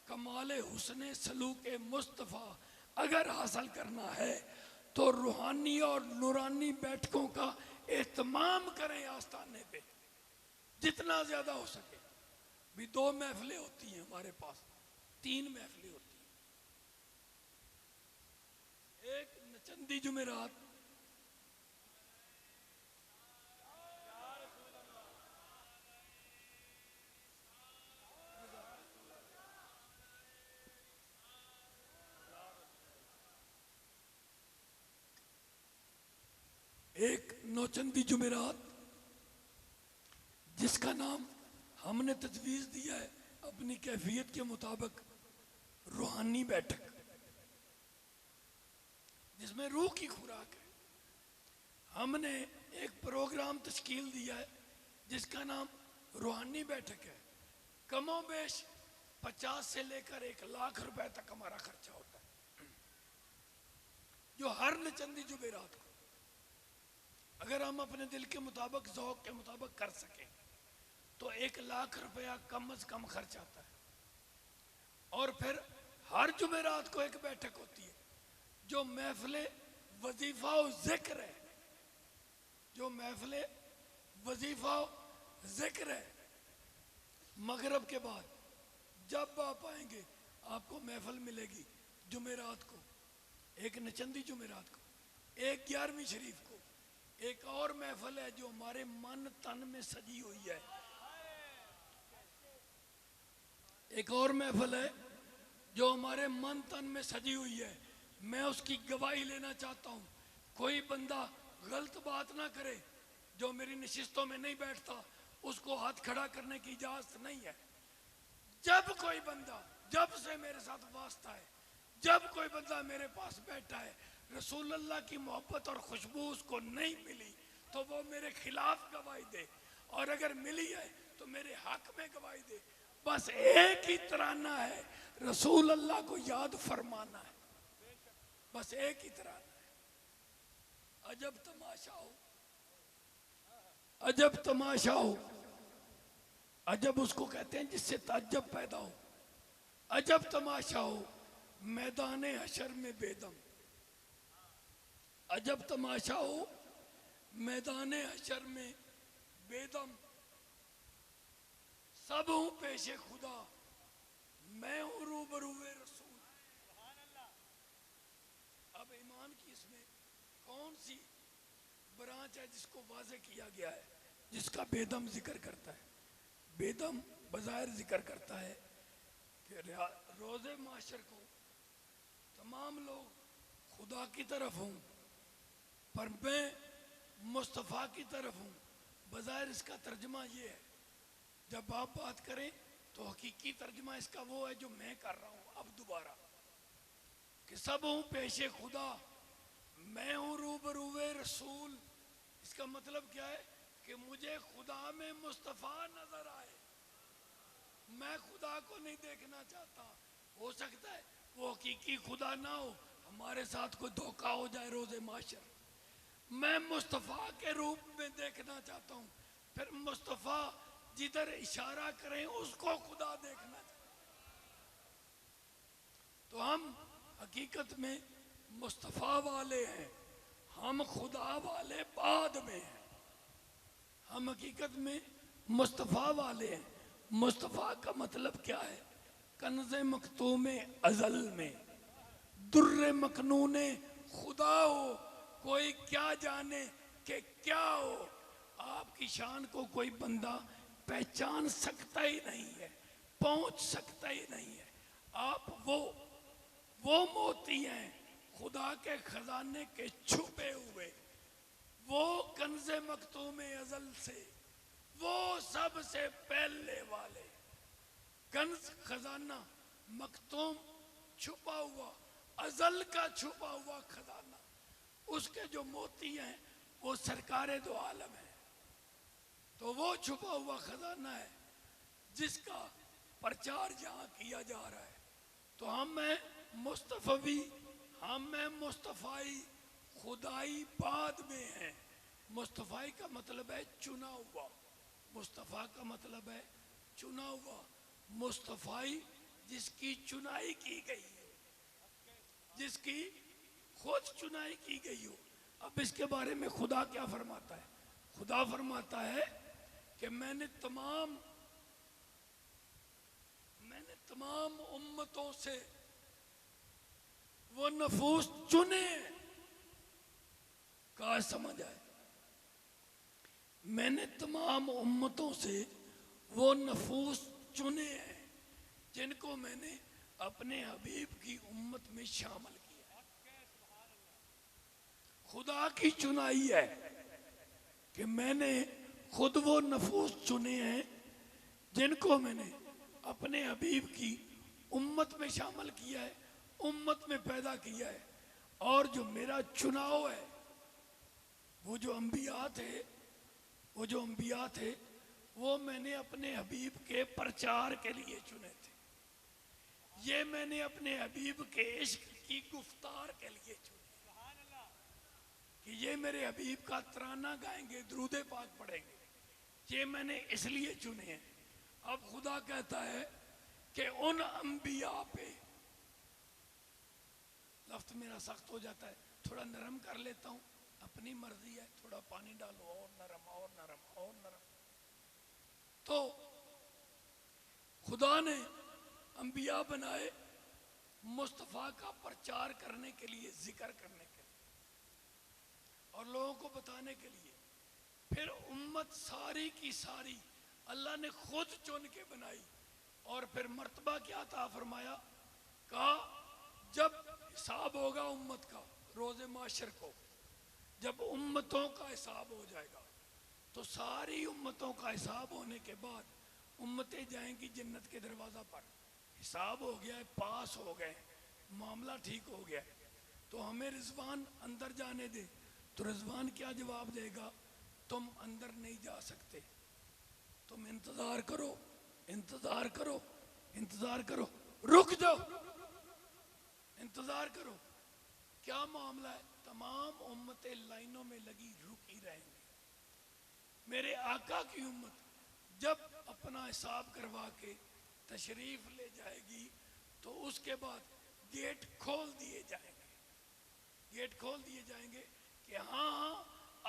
Speaker 1: कमाले हुस्ने सलूके मुस्तफ़ा अगर हासिल करना है तो रूहानी और नूरानी बैठकों का एहतमाम करें आस्थाने पे जितना ज्यादा हो सके। भी 2 महफिलें होती हैं हमारे पास, 3 महफिलें होती हैं। एक नचंदी जुमेरात, एक नौचंदी जुमेरात जिसका नाम हमने तजवीज दिया है अपनी कैफियत के मुताबिक रूहानी बैठक, जिसमें रूह की खुराक है। हमने एक प्रोग्राम तश्कील दिया है जिसका नाम रूहानी बैठक है। कमोबेश 50 से लेकर 1 लाख रुपए तक हमारा खर्चा होता है, जो हर नचंदी जुमेरात को अगर हम अपने दिल के मुताबिक, ज़ौक़ के मुताबिक कर सकें तो 1 लाख रुपया कम से कम खर्च आता है। और फिर हर जुमेरात को एक बैठक होती है जो महफिले वजीफा और जिक्र है, जो महफिले वजीफा और जिक्र है। मगरब के बाद जब आप आएंगे आपको महफिल मिलेगी जुमेरात को, एक नचंदी जुमेरात को, एक 11वीं शरीफ को। एक और महफिल है जो हमारे मन तन में सजी हुई है, एक और महफिल है जो हमारे मन तन में सजी हुई है। मैं उसकी गवाही लेना चाहता हूं। कोई बंदा गलत बात ना करे, जो मेरी नशिस्तों में नहीं बैठता उसको हाथ खड़ा करने की इजाजत नहीं है। जब कोई बंदा, जब से मेरे साथ वास्ता है, जब कोई बंदा मेरे पास बैठा है रसूल अल्लाह की मोहब्बत और खुशबू उसको नहीं मिली तो वो मेरे खिलाफ गवाही दे, और अगर मिली है तो मेरे हक में गवाही दे। बस एक ही तराना है, रसूल अल्लाह को याद फरमाना है, बस एक ही तराना है। अजब तमाशा हो, अजब तमाशा हो। अजब उसको कहते हैं जिससे ताज्जुब पैदा हो। अजब तमाशा हो मैदान हशर में बेदम, अजब तमाशा हो मैदान हशर में बेदम। सब हूं पेशे खुदा, मैं हूं रूबरूए रसूल। अब ईमान की इसमें कौन सी ब्रांच है जिसको वाजे किया गया है? जिसका बेदम जिक्र करता है। बेदम बज़ाहिर जिक्र करता है कि रोज़े माशर को तमाम लोग खुदा की तरफ हूँ, पर मैं मुस्तफ़ा की तरफ हूँ। बज़ाहिर इसका तर्जमा ये है। जब आप बात करें तो हकीकी तर्जमा इसका वो है जो मैं कर रहा हूँ अब दोबारा, कि सब हूँ पेशे खुदा, मैं हूँ रूबरूए रसूल। इसका मतलब क्या है कि मुझे खुदा में मुस्तफ़ा नजर आए। मैं खुदा को नहीं देखना चाहता। हो सकता है वो हकीकी खुदा ना हो, हमारे साथ कोई धोखा हो जाए रोज़े माशर। मैं मुस्तफ़ा के रूप में देखना चाहता हूँ। फिर मुस्तफ़ा जिधर इशारा करें उसको खुदा देखना चाहता। तो हम हकीकत में मुस्तफ़ा वाले हैं, हम खुदा वाले बाद में हैं। हम हकीकत में मुस्तफ़ा वाले हैं। मुस्तफ़ा का मतलब क्या है? कन्ज़े मखतूम अज़ल में दुर्रे मकनून खुदा हो। कोई क्या जाने कि क्या हो, आपकी शान को कोई बंदा पहचान सकता ही नहीं है, पहुंच सकता ही नहीं है। आप वो मोती हैं खुदा के खजाने के छुपे हुए, वो कंज़े मखतूम अज़ल से, वो सबसे पहले वाले। कंज खजाना, मखतूम छुपा हुआ, अजल का छुपा हुआ खजाना। उसके जो मोती हैं वो सरकारे दो आलम है। तो वो छुपा हुआ खजाना है जिसका प्रचार यहाँ किया जा रहा है। तो हम हैं मुस्तफ़वी, हम हैं मुस्तफ़ाई, खुदाई बाद में है। मुस्तफ़ाई का मतलब है चुना हुआ, मुस्तफ़ा का मतलब है चुना हुआ। मुस्तफ़ाई जिसकी चुनाई की गई हो, जिसकी खुद चुनाई की गई हो। अब इसके बारे में खुदा क्या फरमाता है? खुदा फरमाता है कि मैंने तमाम उम्मतों से वो नफूस चुने। कहा समझ आए? मैंने तमाम उम्मतों से वो नफूस चुने हैं जिनको मैंने अपने हबीब की उम्मत में शामिल किया। खुदा की चुनाई है कि मैंने खुद वो नफूस चुने हैं जिनको मैंने अपने हबीब की उम्मत में शामिल किया है, उम्मत में पैदा किया है। और जो मेरा चुनाव है, वो जो अंबिया थे, वो मैंने अपने हबीब के प्रचार के लिए चुने थे। ये मैंने अपने हबीब के इश्क की गुफ्तार के लिए चुने कि ये मेरे हबीब का तराना गाएंगे, दुरूद पाक पढ़ेंगे। ये मैंने इसलिए चुने हैं। अब खुदा कहता है कि उन अंबिया पे, लफ्ज़ मेरा सख्त हो जाता है, थोड़ा नरम कर लेता हूँ, अपनी मर्जी है। थोड़ा पानी डालो, और नरम और नरम और नरम। तो खुदा ने अंबिया बनाए मुस्तफ़ा का प्रचार करने के लिए, जिक्र करने के लिए और लोगों को बताने के लिए। फिर उम्मत सारी की सारी अल्लाह ने खुद चुन के बनाई। और फिर मर्तबा क्या था फरमाया? कहा जब हिसाब होगा उम्मत का रोज़े माशर को, जब उम्मतों का हिसाब हो जाएगा, तो सारी उम्मतों का हिसाब होने के बाद उम्मतें जाएंगी जन्नत के दरवाज़ा पर। हिसाब हो गया है, पास हो गए, मामला ठीक हो गया, तो हमें रिजवान अंदर जाने दे। तो रिजवान क्या जवाब देगा? तुम अंदर नहीं जा सकते, तुम इंतजार करो, इंतजार करो, इंतजार करो, रुक जाओ, इंतजार करो। क्या मामला है? तमाम उम्मतें लाइनों में लगी रुकी रहेंगी। मेरे आका की उम्मत जब अपना हिसाब करवा के तशरीफ ले जाएगी तो उसके बाद गेट खोल दिए जाएंगे, गेट खोल दिए जाएंगे कि हाँ हाँ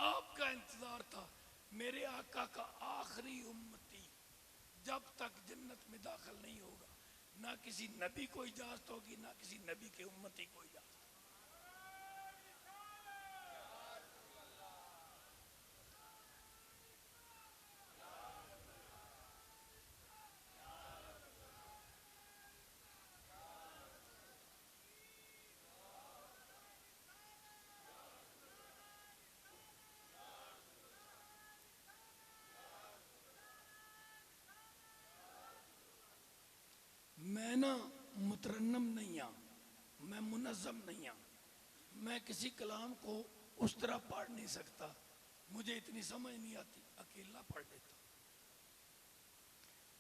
Speaker 1: आपका इंतजार था। मेरे आका का आखिरी उम्मती जब तक जन्नत में दाखिल नहीं होगा, ना किसी नबी को इजाजत होगी, ना किसी नबी के उम्मती को इजाजत। ना मुतरन्नम नहीं हाँ, मैं मुनज़्ज़म नहीं हाँ, मैं किसी कलाम को उस तरह पढ़ नहीं सकता, मुझे इतनी समझ नहीं आती, अकेला पढ़ लेता।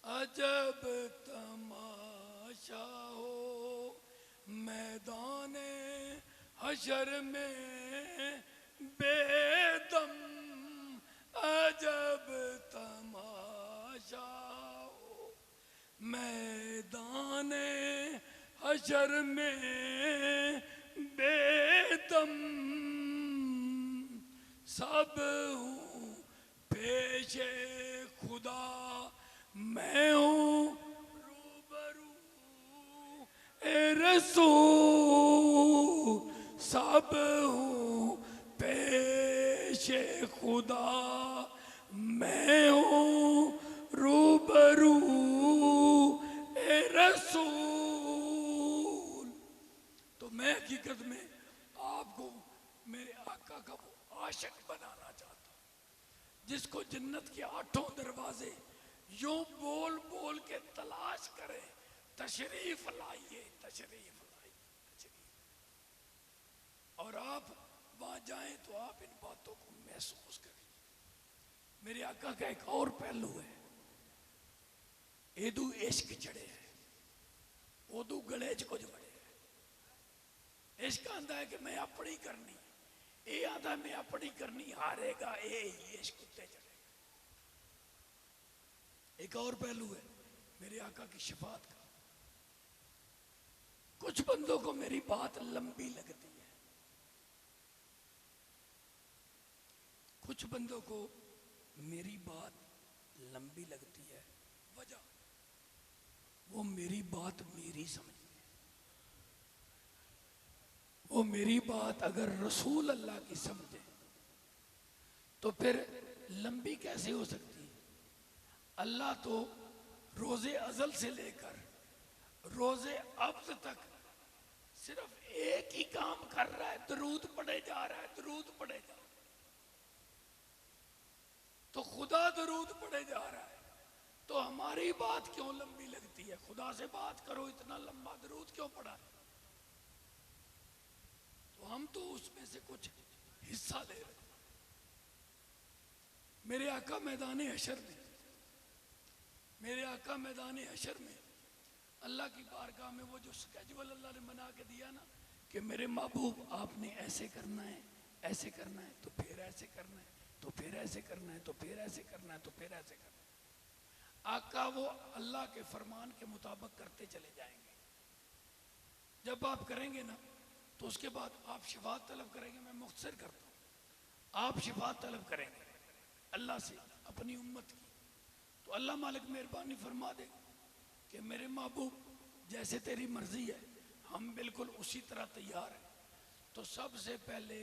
Speaker 1: अजब तमाशा हो मैदान हशर में बेदम, अजब तमाशा हो मैदान हशर में बेदम, सब हूँ पेशे खुदा मैं हूँ रूबरू ए रसूल, सब हूँ पेशे खुदा मैं हूँ रूबरू ए रसूल। तो मैं हकीकत में आपको मेरे आका का वो आशिक बनाना चाहता हूँ जिसको जन्नत के 8 दरवाजे यूं बोल बोल के तलाश करे, तशरीफ लाइए, तशरीफ लाइए, तशरीफ। और आप वहां जाएं तो आप इन बातों को महसूस करें। मेरे आका का एक और पहलू है, एदू इश्क चढ़े है, ओदू गले च कुछ बड़े है। इश्क आंदा है कि मैं अपनी करनी, ये आंदा मैं अपनी करनी, हारेगा ये इश्क उत्ते चढ़ेगा। एक और पहलू है मेरे आका की शफात का। कुछ बंदों को मेरी बात लंबी लगती है, कुछ बंदों को मेरी बात लंबी लगती है, वजह वो मेरी बात मेरी समझते हैं। वो मेरी बात अगर रसूल अल्लाह की समझे तो फिर लंबी कैसे हो सकती है? अल्लाह तो रोजे अजल से लेकर रोजे अब्द तक सिर्फ एक ही काम कर रहा है, दरूद पढ़े जा रहा है, दरूद पढ़े जा रहा है। तो खुदा दरूद पढ़े जा रहा है, तो हमारी बात क्यों लंबी लगती है? खुदा से बात करो, इतना लंबा दरूद क्यों पढ़ा है? तो हम तो उसमें से कुछ हिस्सा ले रहे हैं। मेरे आका मैदान हशर में, मेरे आका मैदान हशर में अल्लाह की बारगाह में वो जो स्केजुअल अल्लाह ने बना के दिया ना कि मेरे महबूब आपने ऐसे करना है, ऐसे करना है, तो फिर ऐसे करना है, तो फिर ऐसे करना है, तो फिर ऐसे करना है, तो फिर ऐसे करना है। आका वो अल्लाह के फरमान के मुताबिक करते चले जाएंगे। जब आप करेंगे ना तो उसके बाद आप शिफात तलब करेंगे। मैं मुख्तसर करता हूँ, आप शिफात तलब करेंगे अल्लाह से अपनी उम्मत की, तो अल्लाह मालिक मेहरबानी फरमा दे कि मेरे महबूब जैसे तेरी मर्जी है हम बिल्कुल उसी तरह तैयार हैं। तो सबसे पहले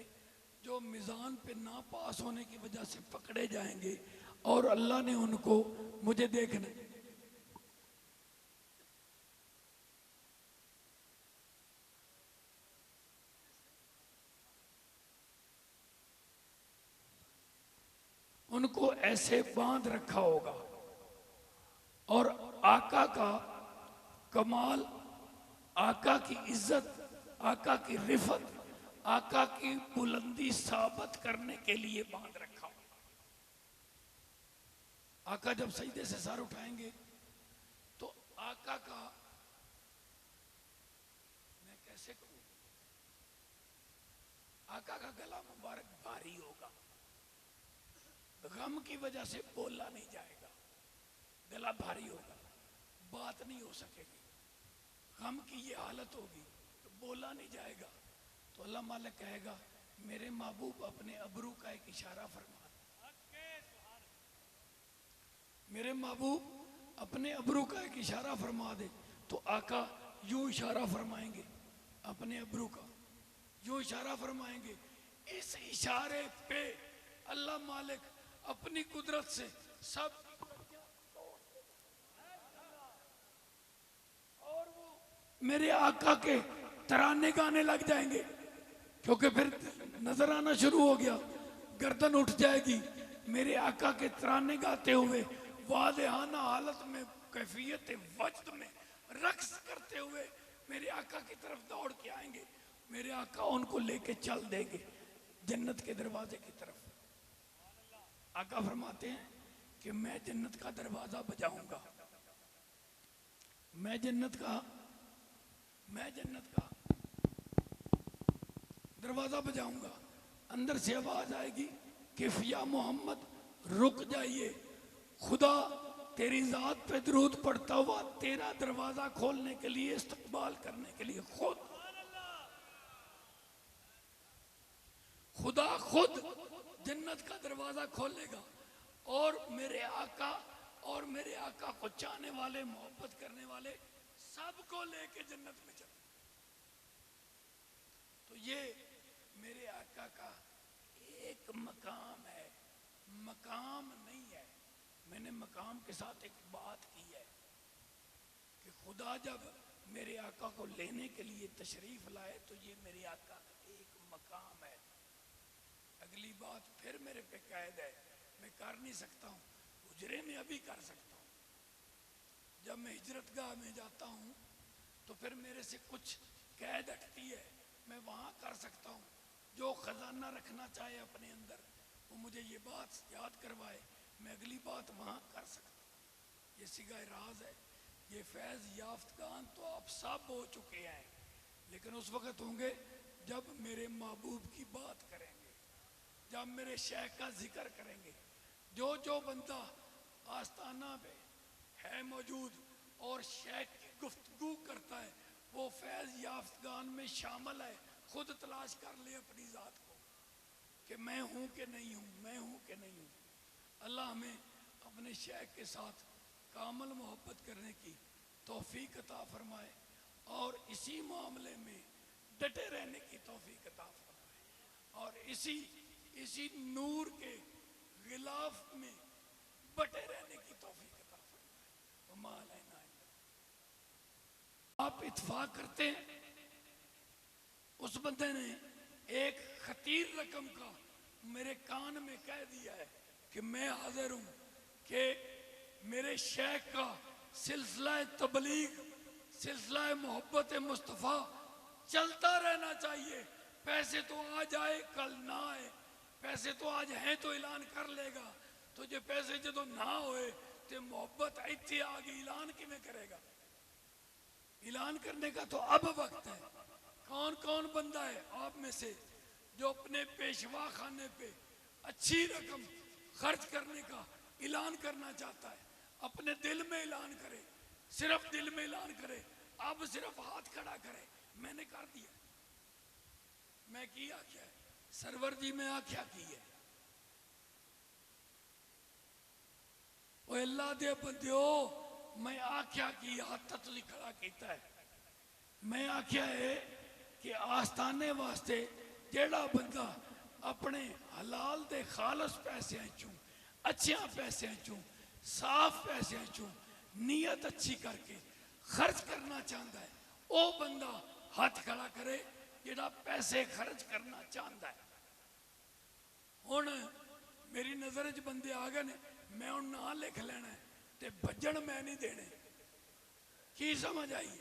Speaker 1: जो मिज़ान पे ना पास होने की वजह से पकड़े जाएंगे और अल्लाह ने उनको, मुझे देखना उनको ऐसे बांध रखा होगा और आका का कमाल, आका की इज्जत, आका की रिफत, आका की बुलंदी साबित करने के लिए बांध रखा हो। आका जब सजदे से सर उठाएंगे तो आका का, मैं कैसे कहूं, आका का गला मुबारक भारी होगा, गम की वजह से बोला नहीं जाएगा, गला भारी होगा, बात नहीं हो सकेगी, गम की ये हालत होगी तो बोला नहीं जाएगा। तो अल्लाह मालिक कहेगा मेरे महबूब अपने अबरू का एक इशारा फरमा दे, मेरे महबूब अपने अबरू का एक इशारा फरमा दे। तो आका यूं इशारा फरमाएंगे, अपने अबरू का यूं इशारा फरमाएंगे। इस इशारे पे अल्लाह मालिक अपनी कुदरत से सब और वो मेरे आका के तराने गाने लग जाएंगे, क्योंकि फिर नजर आना शुरू हो गया, गर्दन उठ जाएगी। मेरे आका के तराने गाते हुए वादेहाना हालत में, कैफियत वजद में रक्स करते हुए मेरे आका की तरफ दौड़ के आएंगे, मेरे आका उनको लेके चल देंगे जन्नत के दरवाजे की तरफ। आका फरमाते हैं कि मैं जन्नत का दरवाजा बजाऊंगा, मैं जन्नत का दरवाजा बजाऊंगा। अंदर से आवाज आएगी कि या मोहम्मद रुक जाइए, खुदा तेरी जात पे दरूद पढ़ता हुआ तेरा दरवाजा खोलने के लिए, इस्तकबाल करने के लिए खुदा खुद जन्नत का दरवाजा खोलेगा और मेरे आका को चाहने वाले, मोहब्बत करने वाले सबको लेके जन्नत में चल। तो ये मेरे आका का एक मकाम है, मकाम नहीं है। मैंने मकाम के साथ एक बात की है कि खुदा जब मेरे आका को लेने के लिए तशरीफ लाए तो ये मेरे आका का एक मकाम है। अगली बात फिर मेरे पे कैद है, मैं कर नहीं सकता हूँ, हुजरे में अभी कर सकता हूँ। जब मैं हिजरतगाह में जाता हूँ तो फिर मेरे से कुछ कैद हटती है, मैं वहाँ कर सकता हूँ। जो खजाना रखना चाहे अपने अंदर वो मुझे ये बात याद करवाए, मैं अगली बात वहाँ कर सकता हूँ। ये सिगाए राज है। ये फैज़ याफ्तगान तो आप सब हो चुके हैं, लेकिन उस वक़्त होंगे जब मेरे महबूब की बात करेंगे, जब मेरे शेख का जिक्र करेंगे। जो बंदा आस्ताना पे है मौजूद और शेख की गुफ्तगू करता है वो फैज़ याफ्तगान में शामिल है। खुद तलाश कर ले अपनी ज़ात को कि मैं हूँ कि नहीं हूँ, मैं हूँ कि नहीं हूँ। अल्लाह हमें अपने शेख के साथ कामल मोहब्बत करने की तौफीक अता फरमाए और इसी मामले में डटे रहने की तौफीक अता फरमाए और इसी नूर के गिलाफ में बटे रहने की तौफीक अता फरमाए। आप इत्फाक करते हैं, उस बंदे ने एक खतीर रकम का मेरे कान में कह दिया है कि मैं हाजिर हूं कि मेरे शेख का सिलसिला तबलीग, सिलसिला मोहब्बत मुस्तफ़ा चलता रहना चाहिए। पैसे तो आ जाए कल ना आए, पैसे तो आज हैं तो ऐलान कर लेगा, तो जो पैसे जो ना होए तो मोहब्बत इतने आ गई, ऐलान किमें करेगा? ऐलान करने का तो अब वक्त है। कौन कौन बंदा है आप में से जो अपने पेशवा खाने पे अच्छी रकम खर्च करने का ऐलान करना चाहता है? अपने दिल में ऐलान करे, सिर्फ दिल में ऐलान करे, अब सिर्फ हाथ खड़ा करे, मैंने कर दिया। मैं की आख्या है सरवर जी, मैं आख्या की है ओ अल्लाह दे बंदियो, मैं आख्या की हाथ तुझे खड़ा किया है। मैं आख्या है कि आस्थाने वास्ते जेड़ा बंदा अपने हलाल दे खालस पैसे चूं, अच्छे पैसे चूं, साफ पैसे चूं नीयत अच्छी करके खर्च करना चाहता है, वो बंदा हाथ खड़ा करे जेड़ा पैसे खर्च करना चाहता है। हुण मेरी नजर च बंदे आ गए ने, मैं हुण ना लिख लेना है ते भजन मैं नहीं देने। की समझ आई?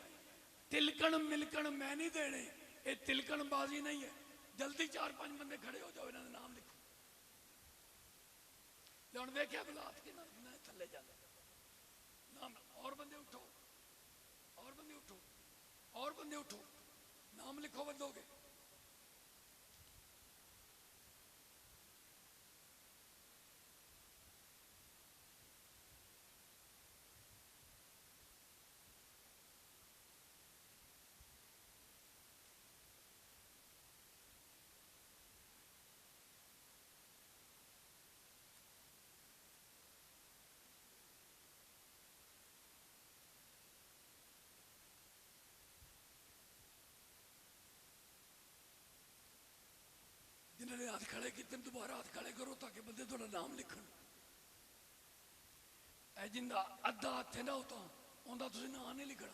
Speaker 1: तिलकन मिलकन मैं नहीं देने, ये तिलकन बाजी नहीं है। जल्दी 4-5 बंदे खड़े हो जाओ, इन्हों के नाम लिखो। हुण वेख्या बलात के ना थले जाते नाम। और बंदे उठो, और बंदे उठो, और बंदे उठो, नाम लिखो बंदों के। जिन्होंने हाथ खड़े किए दोबारा हाथ खड़े करो ताकि बंदे थोड़ा नाम लिखन। जिंदा अद्धा हाथ है ना होता उनका तुम नाम नहीं लिखना।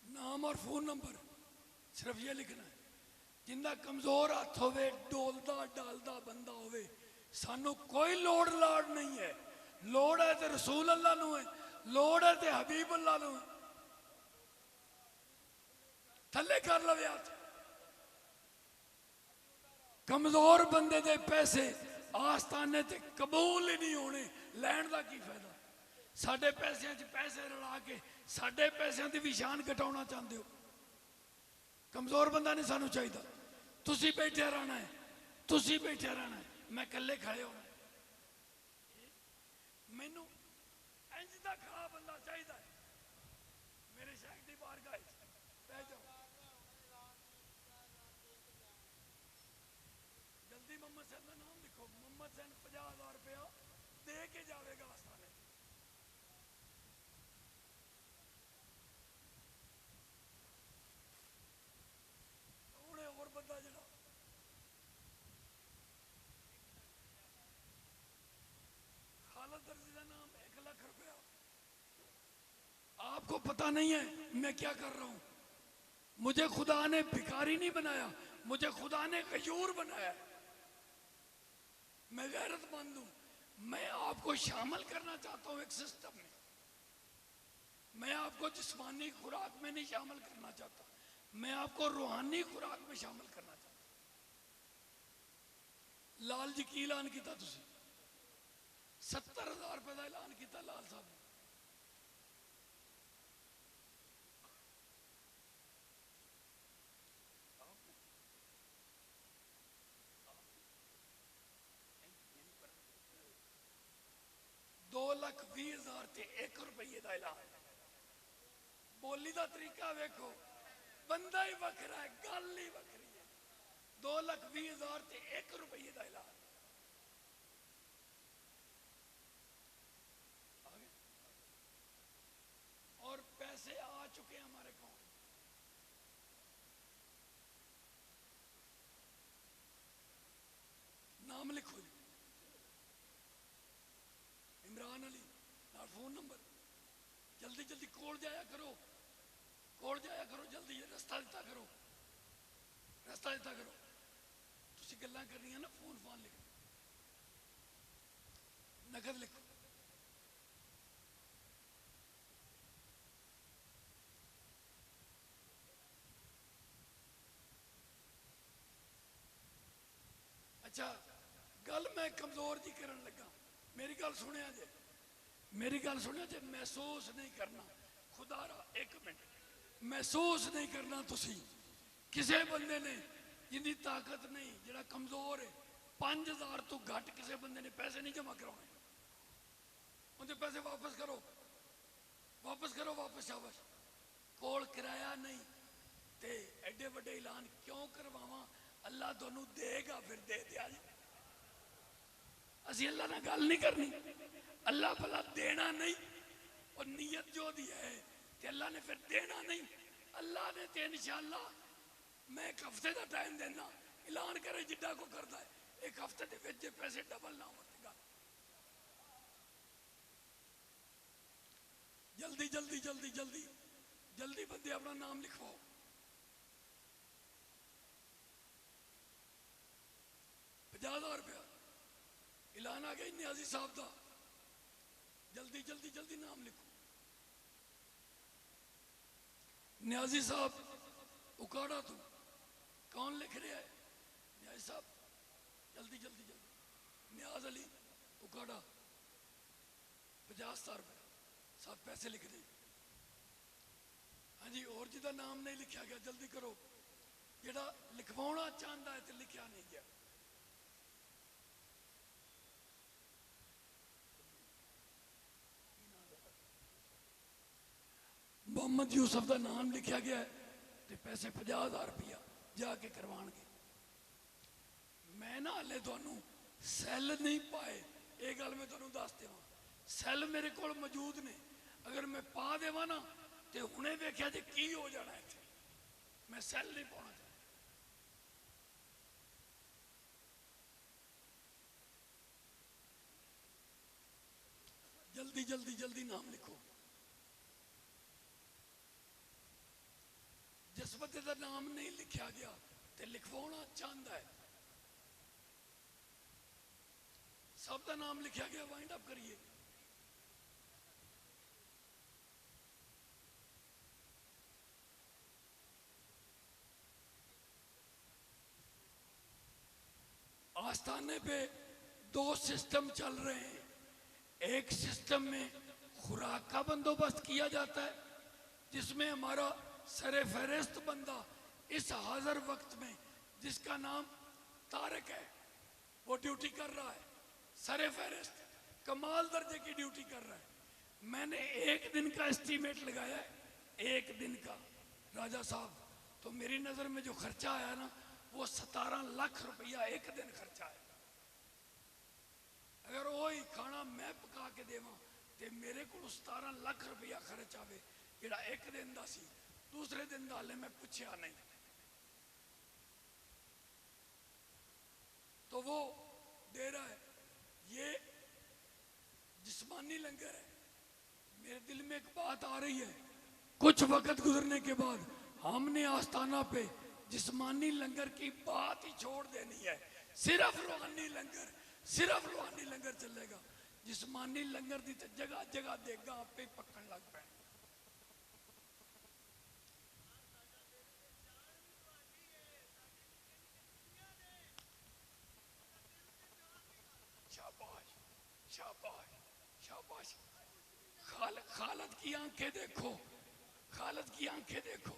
Speaker 1: नाम और फोन नंबर सिर्फ ये लिखना है। जिंदा कमजोर हाथ होवे, डोलदा डालदा बंदा होवे, सानू कोई लोड़ लाड़ नहीं है। लोड़ है तो रसूल अल्लाह नू है, लोड़ है तो हबीब अल्लाह नू है। थले कर लवे हाथ। कमजोर बंदे दे पैसे आस्थाने ते कबूल ही नहीं होने, लैण दा की फायदा। साडे पैसों च पैसे रला के साडे पैसों की भी शान घटाना चाहते हो। कमजोर बंदा नहीं सानू चाहिए। तुसी बैठे रहना है, तुसी बैठे रहना है, मैं कल्ले खड़े होना। मैनू इंज दा खड़ा बंदा चाहिए मेरे शेख दी बारगाह च। बह जाओ जल्दी। मोहम्मद सैन का नाम लिखो। मोहम्मद सैन 50,000 रुपया दे के जाएगा आस्थाने। और बंदा जरा खालिद दर्जी का नाम 1 लाख रुपया। आपको पता नहीं है मैं क्या कर रहा हूं। मुझे खुदा ने भिखारी नहीं बनाया, मुझे खुदा ने गयूर बनाया। मैं गैरतमंद हूं। मैं आपको शामिल करना चाहता हूं एक सिस्टम में। मैं आपको जिस्मानी खुराक में नहीं शामिल करना चाहता, मैं आपको रूहानी खुराक में शामिल करना चाहता। लाल जी की ऐलान किया तुसी? 70,000 रुपए का ऐलान किया लाल साहब ने। ₹2,20,000 ते 1 रुपये का ऐलान। बोली का तरीका वेखो, बंदा ही वखरा है, गल ही वखरी है। 2,20,000 ते 1 रुपये का ऐलान। और पैसे आ चुके हैं हमारे अकाउंट में। नाम लिखो जी, इमरान अली ना फोन नंबर। जल्दी जल्दी कोल जाया करो, कोल जाया करो, जल्दी रास्ता दिता करो, रास्ता दिता करो। तुसी गल्लां करनियां ना, फोन फान लिखो, नकद लिखो। अच्छा गल मैं कमजोर जी करन लगा। मेरी गल सुनिया जे, मेरी गल सुनिया जे। महसूस नहीं करना खुदारा, एक मिनट, महसूस नहीं करना तुसी किसी बंदे ने जिंदी ताकत नहीं, जरा कमजोर है, 5,000 तो घट किसी बंदे ने पैसे नहीं जमा कराने। उनके पैसे वापस करो, वापस करो, वापस शाबाश। कोल किराया नहीं ते एडे बड़े ऐलान क्यों करवावा? अल्लाह तुहानू देगा, फिर दे दिया जी। असी अल्लाह ने गल नहीं करनी, अल्लाह भला देना नहीं। और नीयत जो दी है ते अल्लाह ने फिर देना नहीं। अल्लाह ने ते इंशाअल्लाह मैं एक हफ्ते का टाइम देना, ऐलान करे जिड्डा को करता है। एक हफ्ते के विच पैसे डबल ना होगा। जल्दी जल्दी जल्दी जल्दी जल्दी बंदे अपना नाम लिखवाओ। 50,000 रुपया ऐलान आ गया न्याजी साहब का। जल्दी जल्दी जल्दी नाम लिखो। न्याजी साहब उकाड़ा तू कौन लिख रहा है? न्याजी साहब जल्दी जल्दी जल्दी। न्याज अली उकाड़ा 50,000 रुपया सब पैसे लिख दे। हाँ जी, और जिदा नाम नहीं लिखा गया जल्दी करो। जेड़ा लिखवाना चाहता है तो लिखा नहीं गया। मोहम्मद यूसुफ का नाम लिखा गया है तो पैसे 50,000 रुपया जाके करवाएंगे। मैं ना हाले तुहानू सैल नहीं पाए, ये गल मैं तुहानू दस देवां। सैल मेरे को मौजूद ने, अगर मैं पा देवां ना तो हुणे वेख्या जे की हो जाना है। मैं सैल नहीं पाना चाहता। जल्दी जल्दी जल्दी नाम लिखो। जिस बंदे का नाम नहीं लिखा गया तो लिखवाना चाहता है, सबका नाम लिखा गया, वाइंड अप करिए। आस्थाने पे दो सिस्टम चल रहे हैं। एक सिस्टम में खुराक का बंदोबस्त किया जाता है, जिसमें हमारा सरे फहरिस्त बंदा इस हाजिर वक्त में, जिसका नाम तारक है, वो ड्यूटी कर रहा है। सरे फहरिस्त कमाल दर्जे की ड्यूटी कर रहा है। मैंने एक दिन का एस्टीमेट लगाया है, एक दिन का राजा साहब, तो मेरी नजर में जो खर्चा आया ना, वो 17 लाख रुपया एक दिन खर्चा है। अगर वही खाना मैं पका के देवा तो मेरे को 17 लाख रुपया खर्च आवे, जेड़ा एक दिन का सी। दूसरे दिन का हाले मैं पूछया नहीं। तो वो दे रहा है। ये जिस्मानी लंगर है। मेरे दिल में एक बात आ रही है, कुछ वक्त गुजरने के बाद हमने आस्थाना पे जिस्मानी लंगर की बात ही छोड़ देनी है। सिर्फ रूहानी लंगर, सिर्फ रूहानी लंगर चलेगा। जिस्मानी लंगर की तो जगह जगह देगा आपे पकड़ लग पैण। शाबाश शाबाश शाबाश। खालिद की आंखें देखो, खालिद की आंखें देखो,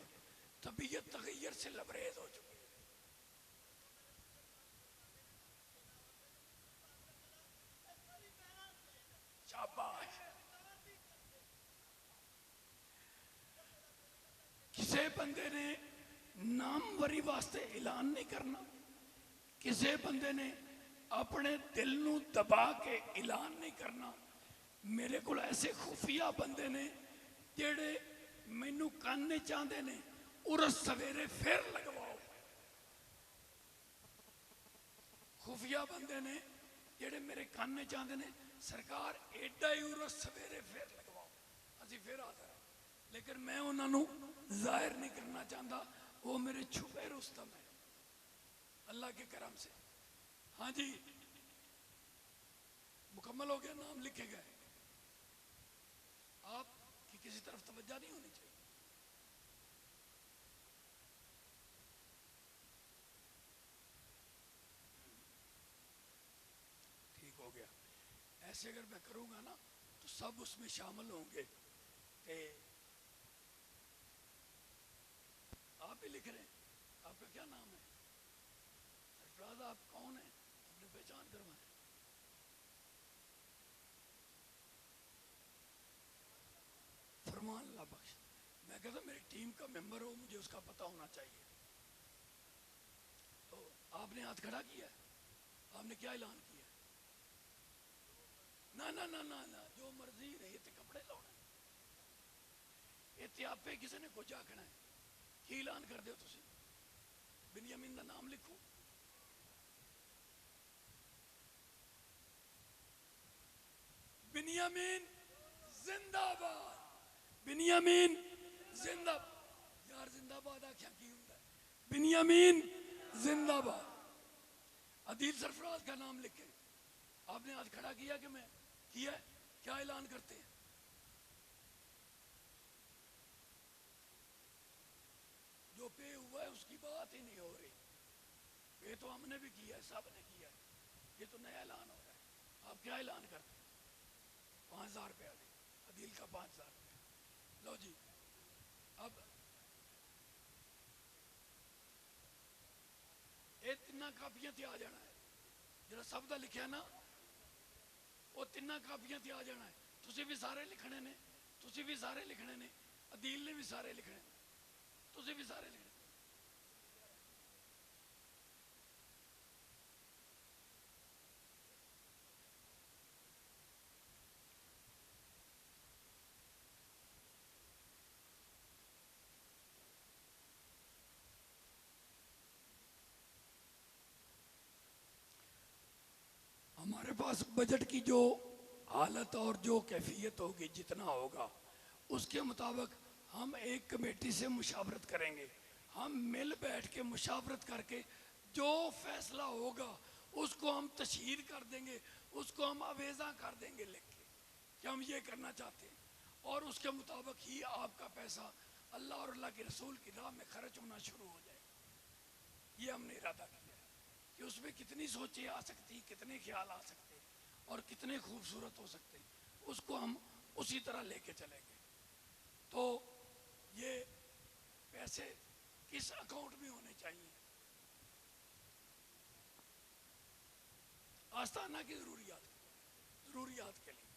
Speaker 1: तबीयत तगैयर से लबरेज हो चुकी है। शाबाश। किसी बंदे ने नामवरी वास्ते ऐलान नहीं करना, किसी बंदे ने अपने दिल नू दबा के ऐलान नहीं करना। मेरे को ऐसे खुफिया बंदे ने जेड़े मैनू काने चाहते ने, उरस सवेरे फिर लगवाओ। खुफिया बंदे ने जेड़े मेरे काने चाहते ने, सरकार एडा ही उरस सवेरे फिर लगवाओ, असी फिर हाजिर हैं। लेकिन मैं उन्होंने जाहिर नहीं करना चाहता, वो मेरे छुपे रुस्तम है अल्लाह के करम से। हाँ जी, मुकम्मल हो गया, नाम लिखे गए। आपकी किसी तरफ तवज्जो नहीं होनी चाहिए। ठीक हो गया। ऐसे अगर मैं करूंगा ना तो सब उसमें शामिल होंगे। ते आप भी लिख रहे हैं, आपका क्या नाम है? सरफराज, आप कौन है? अपनी पहचान करवाएं। फरमान अल्लाह बख्श। मैं कहता मेरी टीम का मेंबर हो, मुझे उसका पता होना चाहिए। तो आपने हाथ खड़ा किया है, आपने क्या ऐलान किया? ना ना ना ना ना, जो मर्जी नहीं, इतने कपड़े लाने, इतने आपे किसी ने कुछ आखना है। की ऐलान कर दो तुम? बिन्यामीन का नाम लिखो। बिन्यामीन जिंदाबाद, बिन्यामीन जिंदाबाद। यार जिंदाबाद आख्या की होंगे? बिन्यामीन जिंदाबाद। अदील सरफराज का नाम लिखे। आपने हाथ खड़ा किया कि मैं किया? क्या ऐलान करते हैं? जो पे हुआ है उसकी बात ही नहीं हो रही। पे तो हमने भी किया है, सब ने किया है, ये तो नया ऐलान हो रहा है। आप क्या ऐलान करते हैं? 5,000 रुपया दे, अदील का 5,000 रुपया। लो जी, अब ये तिना कापियां ते आ जाना है। जरा सब का लिखा ना, वो तिना कापियां ते आ जाना है। तुसी भी सारे लिखने ने, तुसी भी सारे लिखने ने, अदील ने भी सारे लिखने ने, तुसी भी सारे लिखने। हमारे पास बजट की जो हालत और जो कैफियत होगी, जितना होगा उसके मुताबिक हम एक कमेटी से मुशावरत करेंगे। हम मिल बैठ के मुशावरत करके जो फैसला होगा उसको हम तशहीर कर देंगे, उसको हम अवेजा कर देंगे लिख के कि हम ये करना चाहते हैं, और उसके मुताबिक ही आपका पैसा अल्लाह और अल्लाह के रसूल की राह में खर्च होना शुरू हो जाएगा। ये हमने इरादा किया है कि उसमें कितनी सोचें आ सकती, कितने ख्याल आ सकते हैं और कितने खूबसूरत हो सकते हैं, उसको हम उसी तरह लेके चलेंगे। तो ये पैसे किस अकाउंट में होने चाहिए? आस्थाना की जरूरियात के लिए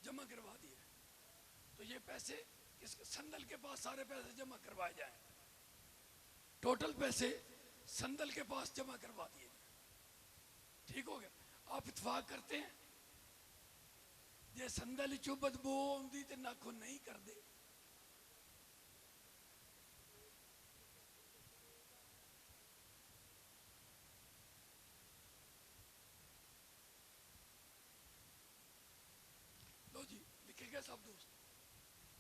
Speaker 1: जमा करवा दिए। तो ये पैसे किस संदल के पास सारे पैसे जमा करवाए जाएं, टोटल पैसे संदल के पास जमा करवा दिए जाए। ठीक हो गया? आप इत्फाक करते हैं जे संदल चो बदबू आंदी ते नाखो नहीं कर दे। लो जी, लिखे गए सब दोस्त,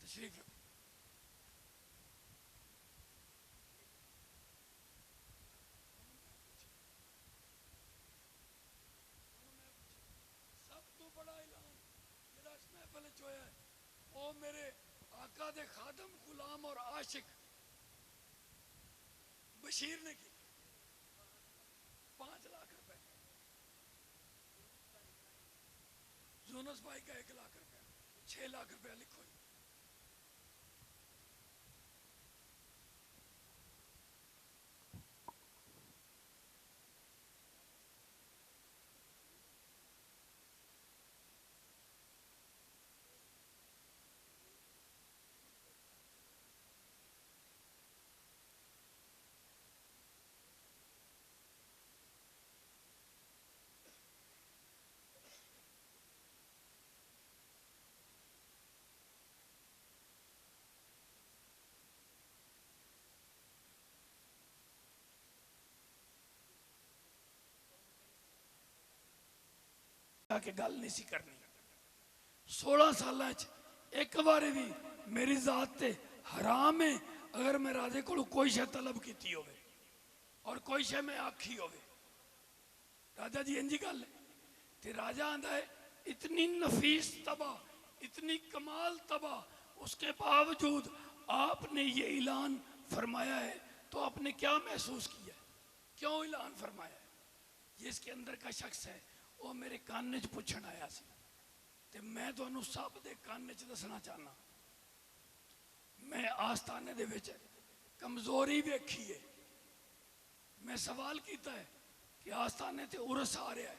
Speaker 1: तशरीफ रखो। सब तो बड़ा ऐलान जेड़ा इस महफिल च होया है, वो मेरे आका दे खादम, गुलाम और आशिक बशीर ने की। 5 लाख रुपए, यूनुस भाई का 1 लाख रुपया, 6 लाख रुपया लिखो। के गल नहीं सी करनी। 16 साल एक बार भी मेरी जात ते हराम है अगर मैं राजे को कोई शे तलब की होवे और कोई शे मैं आखी होवे। राजा जी इंजी गल है ते राजा आंदा है इतनी नफीस तबा, इतनी कमाल तबा, उसके बावजूद आपने ये ऐलान फरमाया है, तो आपने क्या महसूस किया है? क्यों ऐलान फरमाया है? ये इसके अंदर का शख्स है, वो मेरे कान च पुछण आया सी ते मैं तुहानू सब दे कान च दसना चाहना, मैं आस्थाने दे विच कमजोरी वेखी है। मैं सवाल किया है कि आस्थाने ते उरस आ रहा है,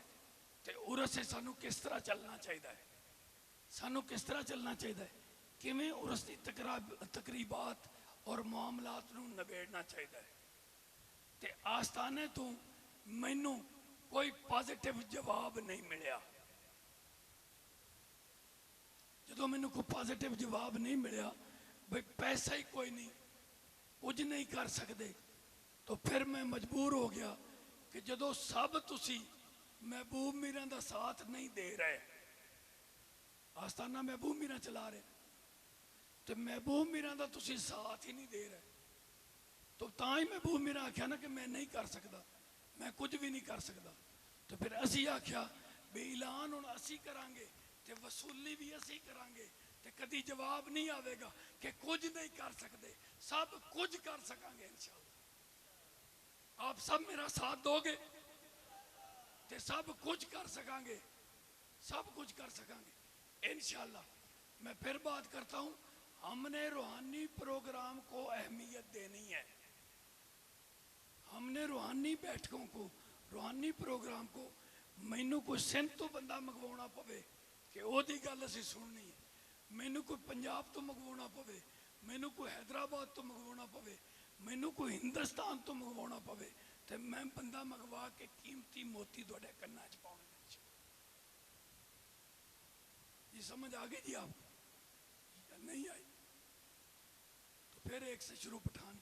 Speaker 1: ते उरस से सानू किस तरह चलना चाहिए है, सानू किस तरह चलना चाहिए है, किवें उरस की तकरीबात और मामलात नू नबेड़ना चाहिए है। ते आस्थाने तो मैनू कोई पॉजिटिव जवाब नहीं मिलिया। जो मैनू कोई पॉजिटिव जवाब नहीं मिलिया भाई पैसा ही कोई नहीं, कुछ नहीं कर सकते, तो फिर मैं मजबूर हो गया कि जो सब तुसी महबूब मीरा का साथ नहीं दे रहे, आस्थाना महबूब मीरा चला रहे, तो महबूब मीरा का तुसी साथ ही नहीं दे रहे, तो ही महबूब मीरा आख्या ना कि मैं नहीं कर सकता, मैं कुछ भी नहीं कर सकता। तो फिर असी आख्या भी ऐलान हुण असी करांगे ते वसूली भी असी करांगे, ते कदी जवाब नहीं आवेगा कि कुछ नहीं कर सकते, सब कुछ कर सकांगे इंशाअल्लाह। आप सब मेरा साथ दोगे ते सब कुछ कर सकांगे, सब कुछ कर सकांगे इंशाअल्लाह। मैं फिर बात करता हूं, हमने रूहानी प्रोग्राम को अहमियत देनी है, हमने रूहानी बैठकों को, रूहानी प्रोग्राम को, मैनू कोई सिंध तो बंदा मंगवाना पवे कि ओदी गल असीं सुननी है, मैनू कोई पंजाब तो मंगवाना पवे, मैनू कोई हैदराबाद तो मंगवाना पवे, मैनू कोई हिंदुस्तान तो मंगवाना पवे, तो मैं बंदा मंगवा के कीमती मोती तुहाडे कन्नां च पाउणे ने। ये समझ आ गई जी आपको? नहीं आई तो फिर एक से शुरू पठान